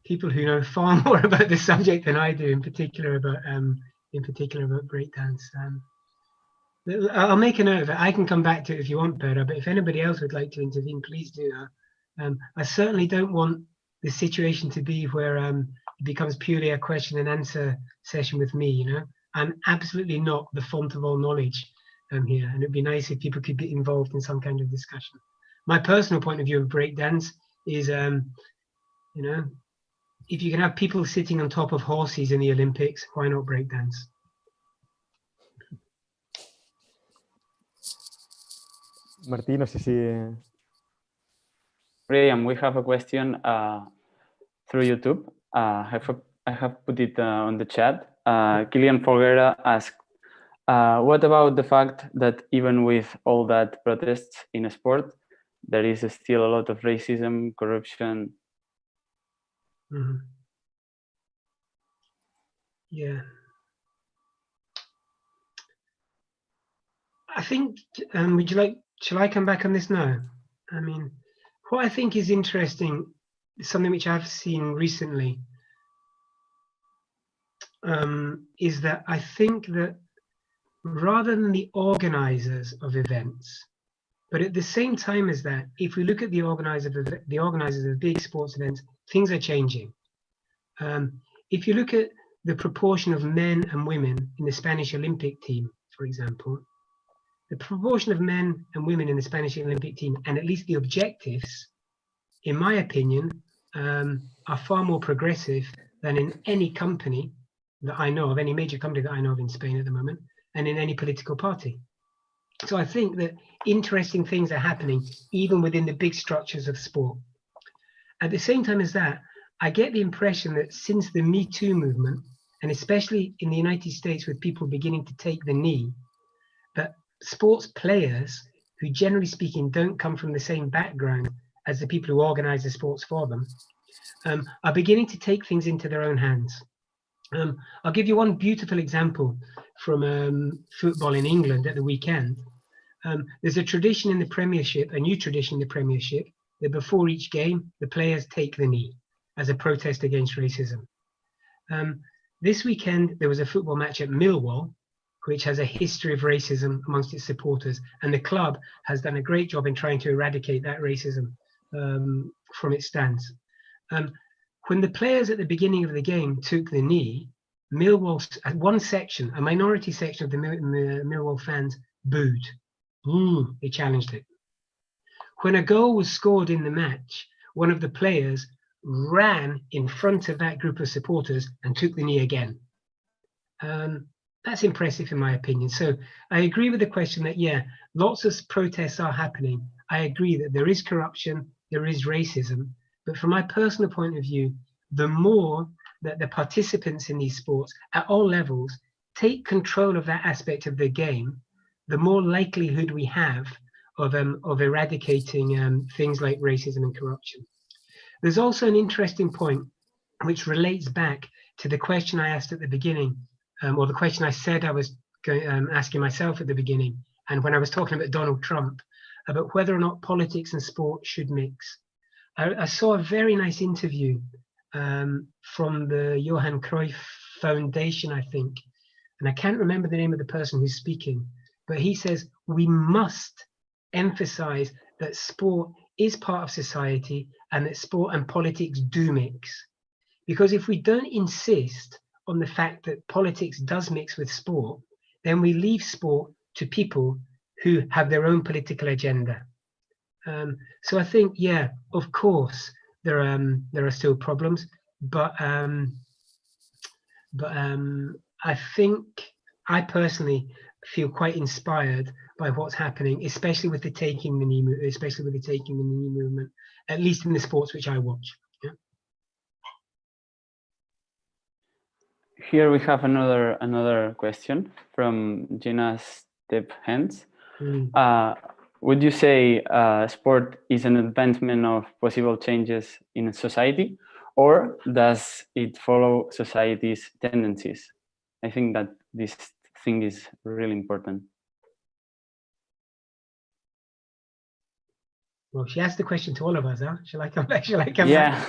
people who know far more about the subject than I do, in particular about breakdance. I'll make a note of it. I can come back to it if you want, Pedro, but if anybody else would like to intervene, please do. I certainly don't want the situation to be where it becomes purely a question and answer session with me, you know. I'm absolutely not the font of all knowledge here, and it'd be nice if people could get involved in some kind of discussion. My personal point of view of breakdance is, you know, if you can have people sitting on top of horses in the Olympics, why not breakdance? Martín, no sé si... Hereaen, we have a question through YouTube. I have put it on the chat. Kilian Folguera asked, what about the fact that even with all that protests in sport, there is still a lot of racism, corruption? Mm-hmm. Yeah. I think, shall I come back on this now? I mean, what I think is interesting, something which I've seen recently, is that I think that rather than the organizers of events, but at the same time as that, if we look at the organizers of big sports events, things are changing. If you look at the proportion of men and women in the Spanish Olympic team, for example, the proportion of men and women in the Spanish Olympic team, and at least the objectives, in my opinion, are far more progressive than in any company that I know of, any major company that I know of in Spain at the moment, and in any political party. So I think that interesting things are happening even within the big structures of sport. At the same time as that, I get the impression that since the Me Too movement, and especially in the United States with people beginning to take the knee, that sports players, who generally speaking don't come from the same background as the people who organize the sports for them, are beginning to take things into their own hands. I'll give you one beautiful example from football in England at the weekend. There's a tradition in the Premiership, a new tradition in the Premiership, that before each game, the players take the knee as a protest against racism. This weekend, there was a football match at Millwall, which has a history of racism amongst its supporters, and the club has done a great job in trying to eradicate that racism from its stands. When the players at the beginning of the game took the knee, Millwall, one section, a minority section of the Millwall fans booed. They challenged it. When a goal was scored in the match, one of the players ran in front of that group of supporters and took the knee again. That's impressive in my opinion. So I agree with the question that, yeah, lots of protests are happening. I agree that there is corruption, there is racism, but from my personal point of view, the more that the participants in these sports at all levels take control of that aspect of the game, the more likelihood we have of eradicating things like racism and corruption. There's also an interesting point which relates back to the question I asked at the beginning, or the question I said I was asking myself at the beginning, and when I was talking about Donald Trump, about whether or not politics and sport should mix. I saw a very nice interview from the Johan Cruyff Foundation, I think, and I can't remember the name of the person who's speaking, but he says we must emphasize that sport is part of society and that sport and politics do mix. Because if we don't insist on the fact that politics does mix with sport, then we leave sport to people who have their own political agenda. So I think, yeah, of course, there are still problems, but I think I personally feel quite inspired by what's happening, especially with the taking the knee movement, at least in the sports which I watch. Yeah. Here we have another question from Gina Stephens. Would you say sport is an advancement of possible changes in society, or does it follow society's tendencies? I think that this thing is really important. Well, she asked the question to all of us, huh? Shall I come back? Yeah.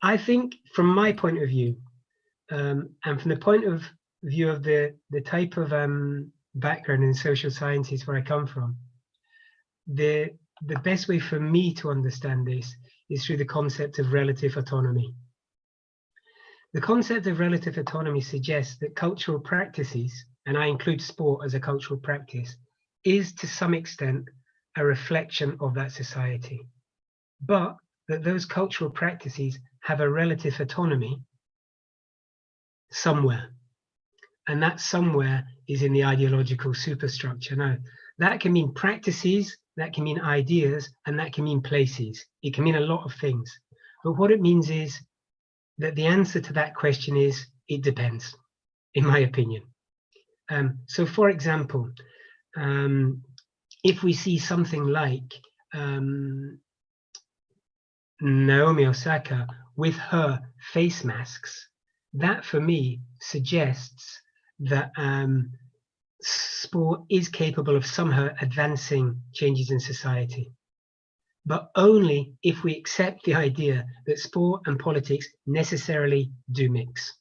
I think from my point of view, and from the point of view of the type of background in social sciences where I come from, the best way for me to understand this is through the concept of relative autonomy. The concept of relative autonomy suggests that cultural practices, and I include sport as a cultural practice, is to some extent a reflection of that society, but that those cultural practices have a relative autonomy somewhere, and that somewhere is in the ideological superstructure. Now, that can mean practices, that can mean ideas, and that can mean places. It can mean a lot of things, but what it means is that the answer to that question is it depends, in my opinion. So for example, if we see something like Naomi Osaka with her face masks, that for me suggests that sport is capable of somehow advancing changes in society, but only if we accept the idea that sport and politics necessarily do mix.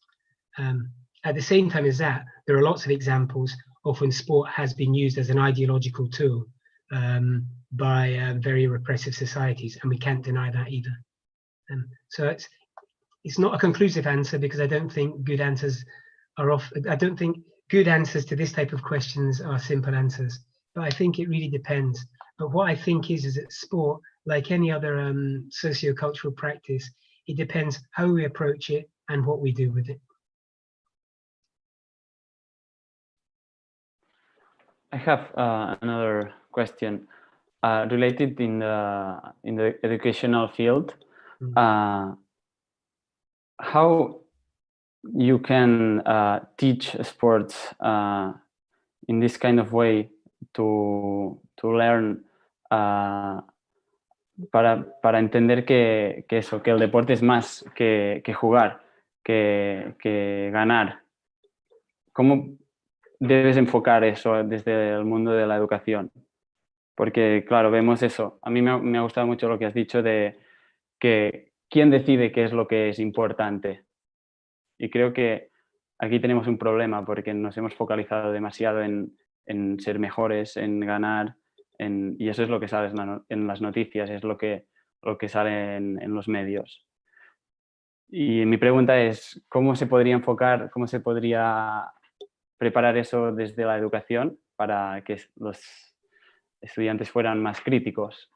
At the same time as that, there are lots of examples of when sport has been used as an ideological tool by very repressive societies, and we can't deny that either. So it's not a conclusive answer, because I don't think good answers are I don't think good answers to this type of questions are simple answers, but I think it really depends. But what I think is that sport, like any other socio-cultural practice, it depends how we approach it and what we do with it. I have another question related in the educational field. How you can teach sports in this kind of way to learn para entender que el deporte es más que jugar, que ganar. ¿Cómo debes enfocar eso desde el mundo de la educación? Porque, claro, vemos eso. A mí me ha gustado mucho lo que has dicho de que quién decide qué es lo que es importante. Y creo que aquí tenemos un problema porque nos hemos focalizado demasiado en ser mejores, en ganar, y eso es lo que sale en las noticias, es lo que sale en los medios. Y mi pregunta es, ¿cómo se podría enfocar, cómo se podría preparar eso desde la educación para que los estudiantes fueran más críticos?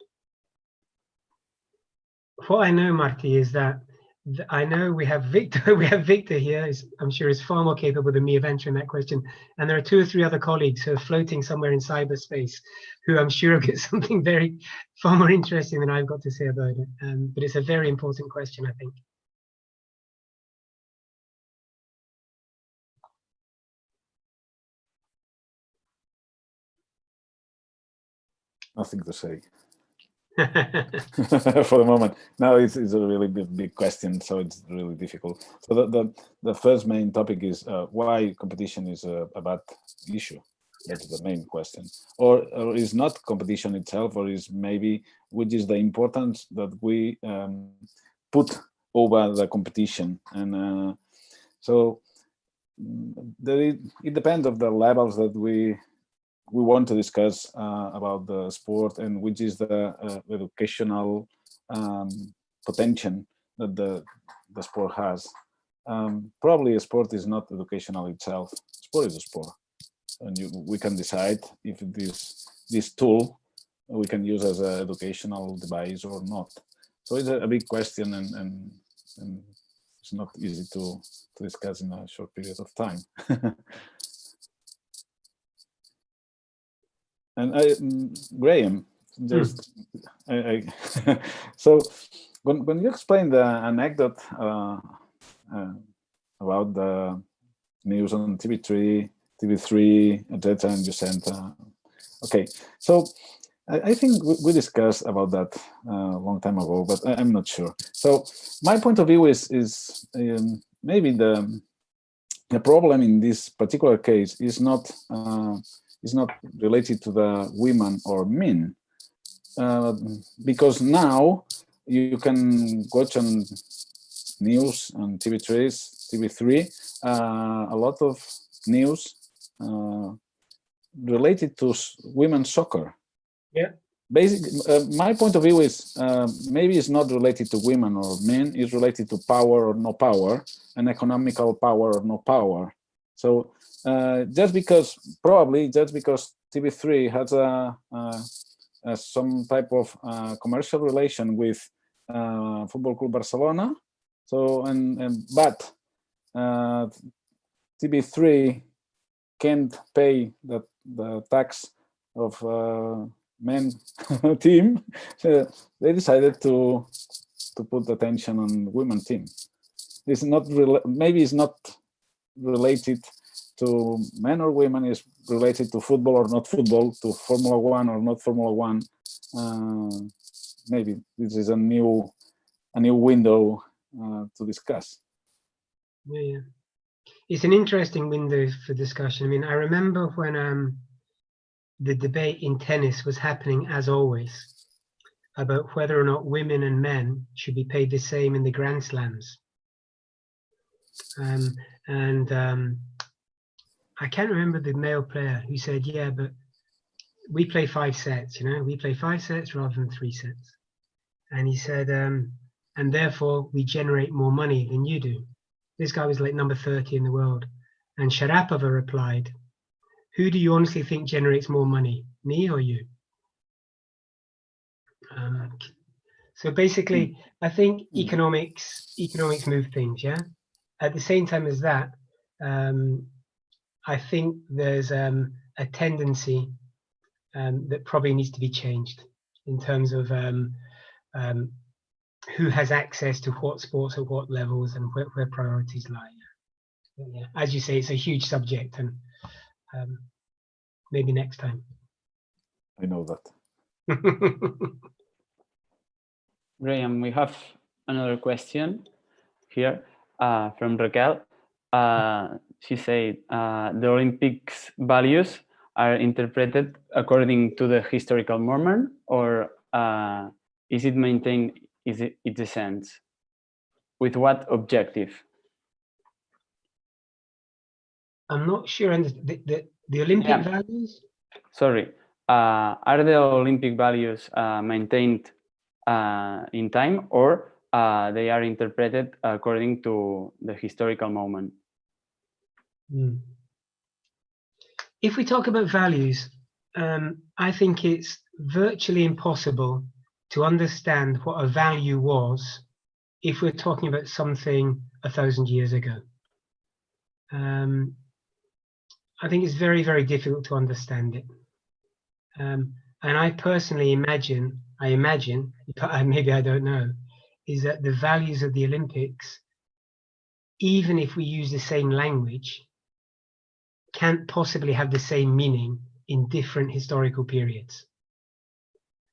What I know, Marty, is that I know we have Victor. We have Victor here. I'm sure is far more capable than me of answering that question. And there are 2 or 3 other colleagues who are floating somewhere in cyberspace, who I'm sure will get something far more interesting than I've got to say about it. But it's a very important question, I think. Nothing to say. For the moment. No, it's a really big question, so it's really difficult. So the first main topic is why competition is a bad issue. That's the main question. Or is not competition itself, or is maybe which is the importance that we put over the competition. And so it depends of the levels that we want to discuss about the sport, and which is the educational potential that the sport has. Probably a sport is not educational itself. Sport is a sport, and we can decide if this tool we can use as an educational device or not. So it's a big question, and it's not easy to discuss in a short period of time. And Graham, just so when you explained the anecdote about the news on TV3, etc., and you sent, okay, so I think we discussed about that a long time ago, but I'm not sure. So my point of view is maybe the problem in this particular case is not related to the women or men, because now you can watch on news on TV3 a lot of news related to women's soccer. Yeah. Basically, my point of view is maybe it's not related to women or men. It's related to power or no power, and economical power or no power. So just because TV3 has some type of commercial relation with Football Club Barcelona, so but TV3 can't pay the tax of men team, so they decided to put attention on women team. It's not maybe it's not related to men or women. It's related to football or not football, to Formula One or not Formula One. Maybe this is a new window to discuss. Yeah, it's an interesting window for discussion. I mean, I remember when the debate in tennis was happening, as always, about whether or not women and men should be paid the same in the Grand Slams. I can't remember the male player who said, yeah, but we play 5 sets, we play 5 sets rather than 3 sets. And he said, and therefore we generate more money than you do. This guy was like number 30 in the world. And Sharapova replied, who do you honestly think generates more money, me or you? So basically, I think economics move things, yeah? At the same time as that, I think there's a tendency that probably needs to be changed in terms of who has access to what sports at what levels and where priorities lie. Yeah. As you say, it's a huge subject, and maybe next time. I know that. Graham, we have another question here from Raquel. She said the Olympics values are interpreted according to the historical moment, or is it maintained its essence? With what objective? I'm not sure. And the Olympic values? Sorry. Are the Olympic values maintained in time, or they are interpreted according to the historical moment? If we talk about values, I think it's virtually impossible to understand what a value was if we're talking about something 1,000 years ago. I think it's very, very difficult to understand it. And I personally imagine, but maybe I don't know, is that the values of the Olympics, even if we use the same language, can't possibly have the same meaning in different historical periods.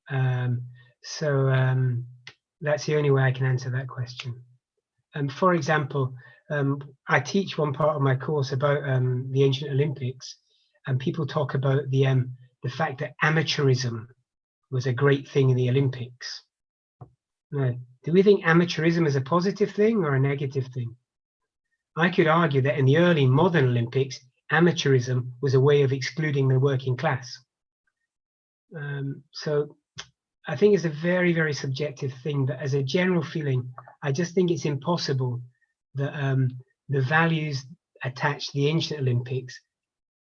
That's the only way I can answer that question. For example, I teach one part of my course about the ancient Olympics, and people talk about the fact that amateurism was a great thing in the Olympics. Now, do we think amateurism is a positive thing or a negative thing? I could argue that in the early modern Olympics, amateurism was a way of excluding the working class. So I think it's a very, very subjective thing, but as a general feeling, I just think it's impossible that the values attached to the ancient Olympics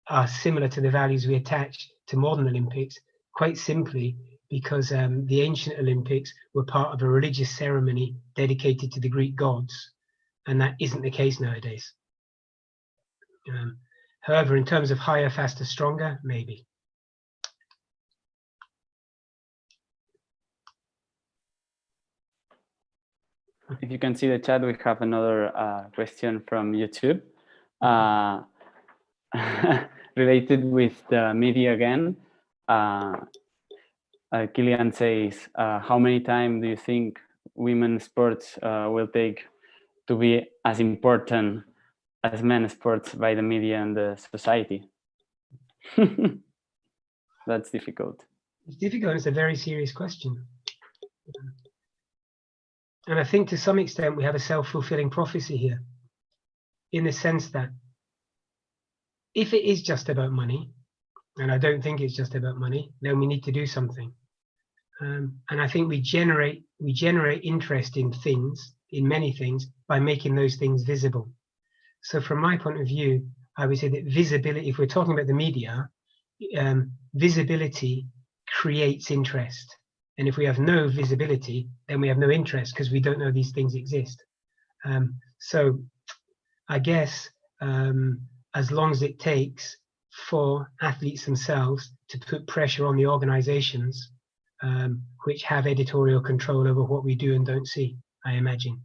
are similar to the values we attach to modern Olympics, quite simply because the ancient Olympics were part of a religious ceremony dedicated to the Greek gods, and that isn't the case nowadays. However, in terms of higher, faster, stronger, maybe. If you can see the chat, we have another question from YouTube related with the media again. Kilian says, how many time do you think women's sports will take to be as important as men's sports by the media and the society? That's difficult. It's difficult. It's a very serious question. And I think to some extent we have a self-fulfilling prophecy here, in the sense that if it is just about money, and I don't think it's just about money, then we need to do something. And I think we generate interest in things, in many things, by making those things visible. So from my point of view, I would say that visibility, if we're talking about the media, visibility creates interest. And if we have no visibility, then we have no interest because we don't know these things exist. So I guess as long as it takes for athletes themselves to put pressure on the organizations which have editorial control over what we do and don't see, I imagine.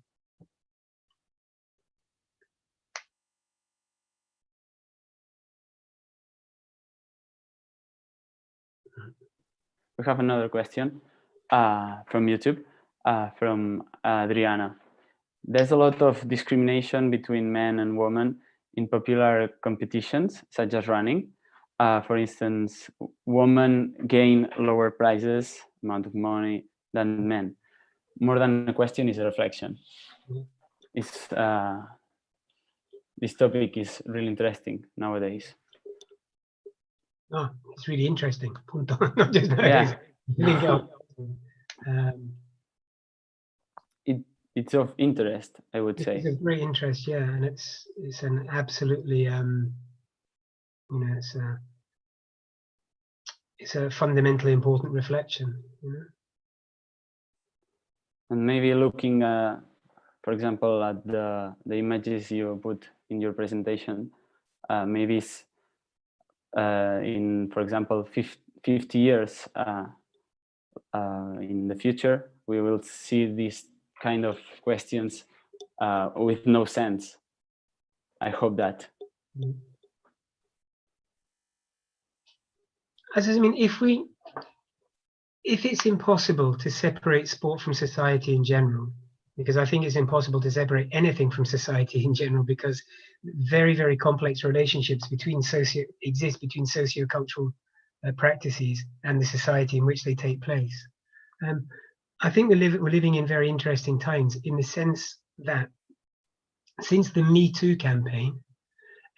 We have another question from YouTube, from Adriana. There's a lot of discrimination between men and women in popular competitions, such as running. For instance, women gain lower prizes, amount of money, than men. More than a question, is a reflection. It's, this topic is really interesting nowadays. Oh, it's really interesting. Not just nowadays. Yeah. It's of interest, I would say. It's of great interest, yeah, and it's an absolutely, you know, it's a fundamentally important reflection. You know? And maybe looking, for example, at the images you put in your presentation, maybe it's, in, for example, 50 years in the future, we will see these kind of questions with no sense. I hope that. As I mean, if it's impossible to separate sport from society in general, because I think it's impossible to separate anything from society in general, because very, very complex relationships exist between socio-cultural practices and the society in which they take place. I think we're living in very interesting times, in the sense that since the Me Too campaign,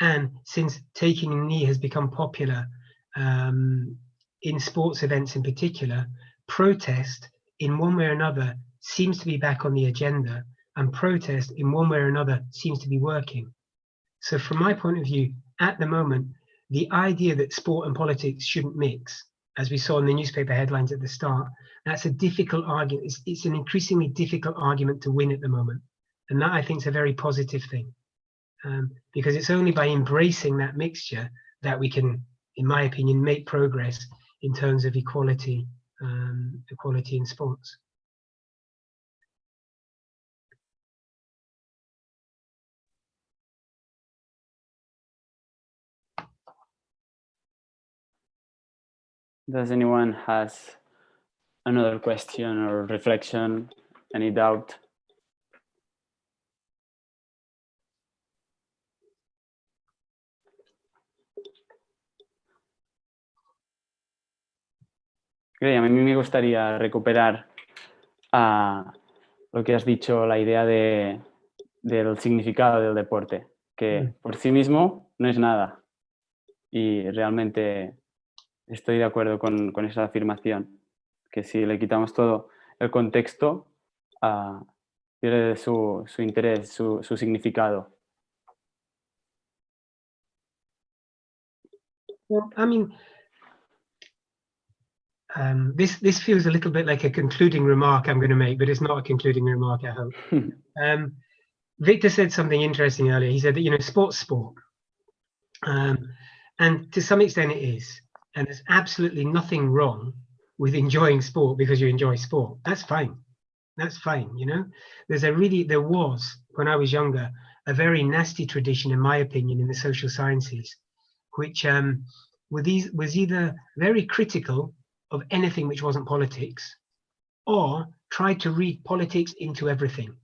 and since taking a knee has become popular in sports events in particular, protest in one way or another seems to be back on the agenda, and protest in one way or another seems to be working. So from my point of view, at the moment, the idea that sport and politics shouldn't mix, as we saw in the newspaper headlines at the start, that's a difficult argument. It's an increasingly difficult argument to win at the moment. And that, I think, is a very positive thing. Because it's only by embracing that mixture that we can, in my opinion, make progress in terms of equality in sports. Does anyone has another question or reflection, any doubt? A mí me gustaría recuperar lo que has dicho, la idea del significado del deporte, que por sí mismo no es nada. Y realmente estoy de acuerdo con esa afirmación, que si le quitamos todo el contexto, pierde su interés, su significado. Well, I mean, this feels a little bit like a concluding remark I'm going to make, but it's not a concluding remark, I hope. Victor said something interesting earlier. He said that, you know, sport's sport. And to some extent it is. And there's absolutely nothing wrong with enjoying sport because you enjoy sport. That's fine. That's fine, you know. There was, when I was younger, a very nasty tradition, in my opinion, in the social sciences, which was either very critical of anything which wasn't politics, or tried to read politics into everything.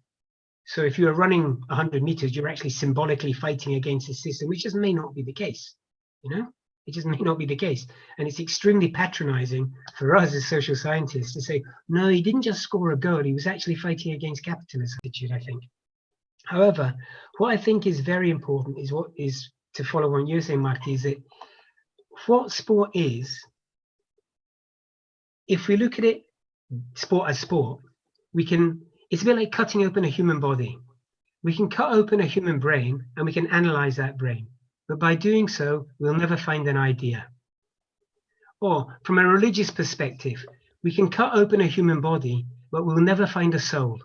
So if you were running 100 meters, you're actually symbolically fighting against the system, which just may not be the case, you know? It just may not be the case. And it's extremely patronizing for us as social scientists to say, no, he didn't just score a goal, he was actually fighting against capitalism, I think. However, what I think is very important is to follow what you're saying, Marty, is that what sport is, if we look at it, sport as sport, it's a bit like cutting open a human body. We can cut open a human brain and we can analyze that brain. But by doing so, we'll never find an idea. Or from a religious perspective, we can cut open a human body, but we'll never find a soul.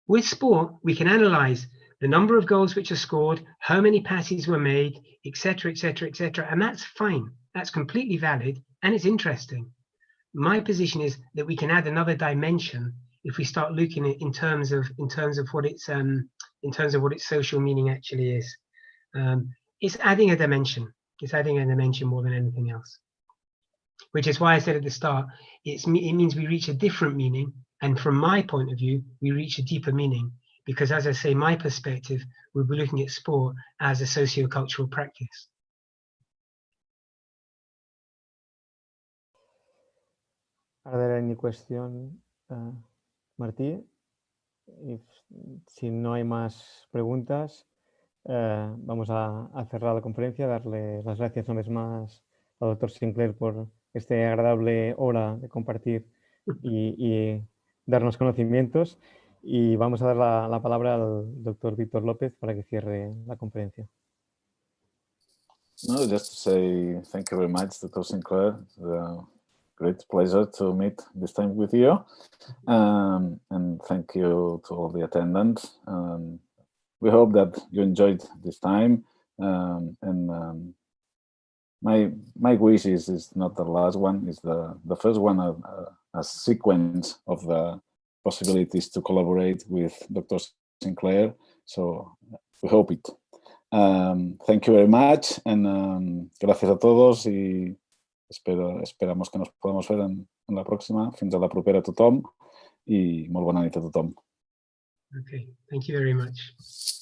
With sport, we can analyze the number of goals which are scored, how many passes were made, etc., etc., etc. And that's fine. That's completely valid and it's interesting. My position is that we can add another dimension if we start looking at it in terms of what its social meaning actually is. It's adding a dimension. It's adding a dimension more than anything else. Which is why I said at the start, it means we reach a different meaning, and from my point of view, we reach a deeper meaning. Because as I say, my perspective, we'll be looking at sport as a socio-cultural practice. Are there any questions, Martí? Si no hay más preguntas, vamos a cerrar la conferencia, darle las gracias una vez más al doctor Sinclair por esta agradable hora de compartir y darnos conocimientos. Y vamos a dar la palabra al doctor Víctor López para que cierre la conferencia. No, just to say thank you very much, Dr. Sinclair. Great pleasure to meet this time with you, and thank you to all the attendants. We hope that you enjoyed this time, and my wish is not the last one, is the first one, a sequence of the possibilities to collaborate with Dr. Sinclair, so we hope it. Thank you very much, and gracias a todos, y esperamos que nos podamos ver en la pròxima. Fins a la propera a tothom, i molt bona nit a tothom. Okay, thank you very much.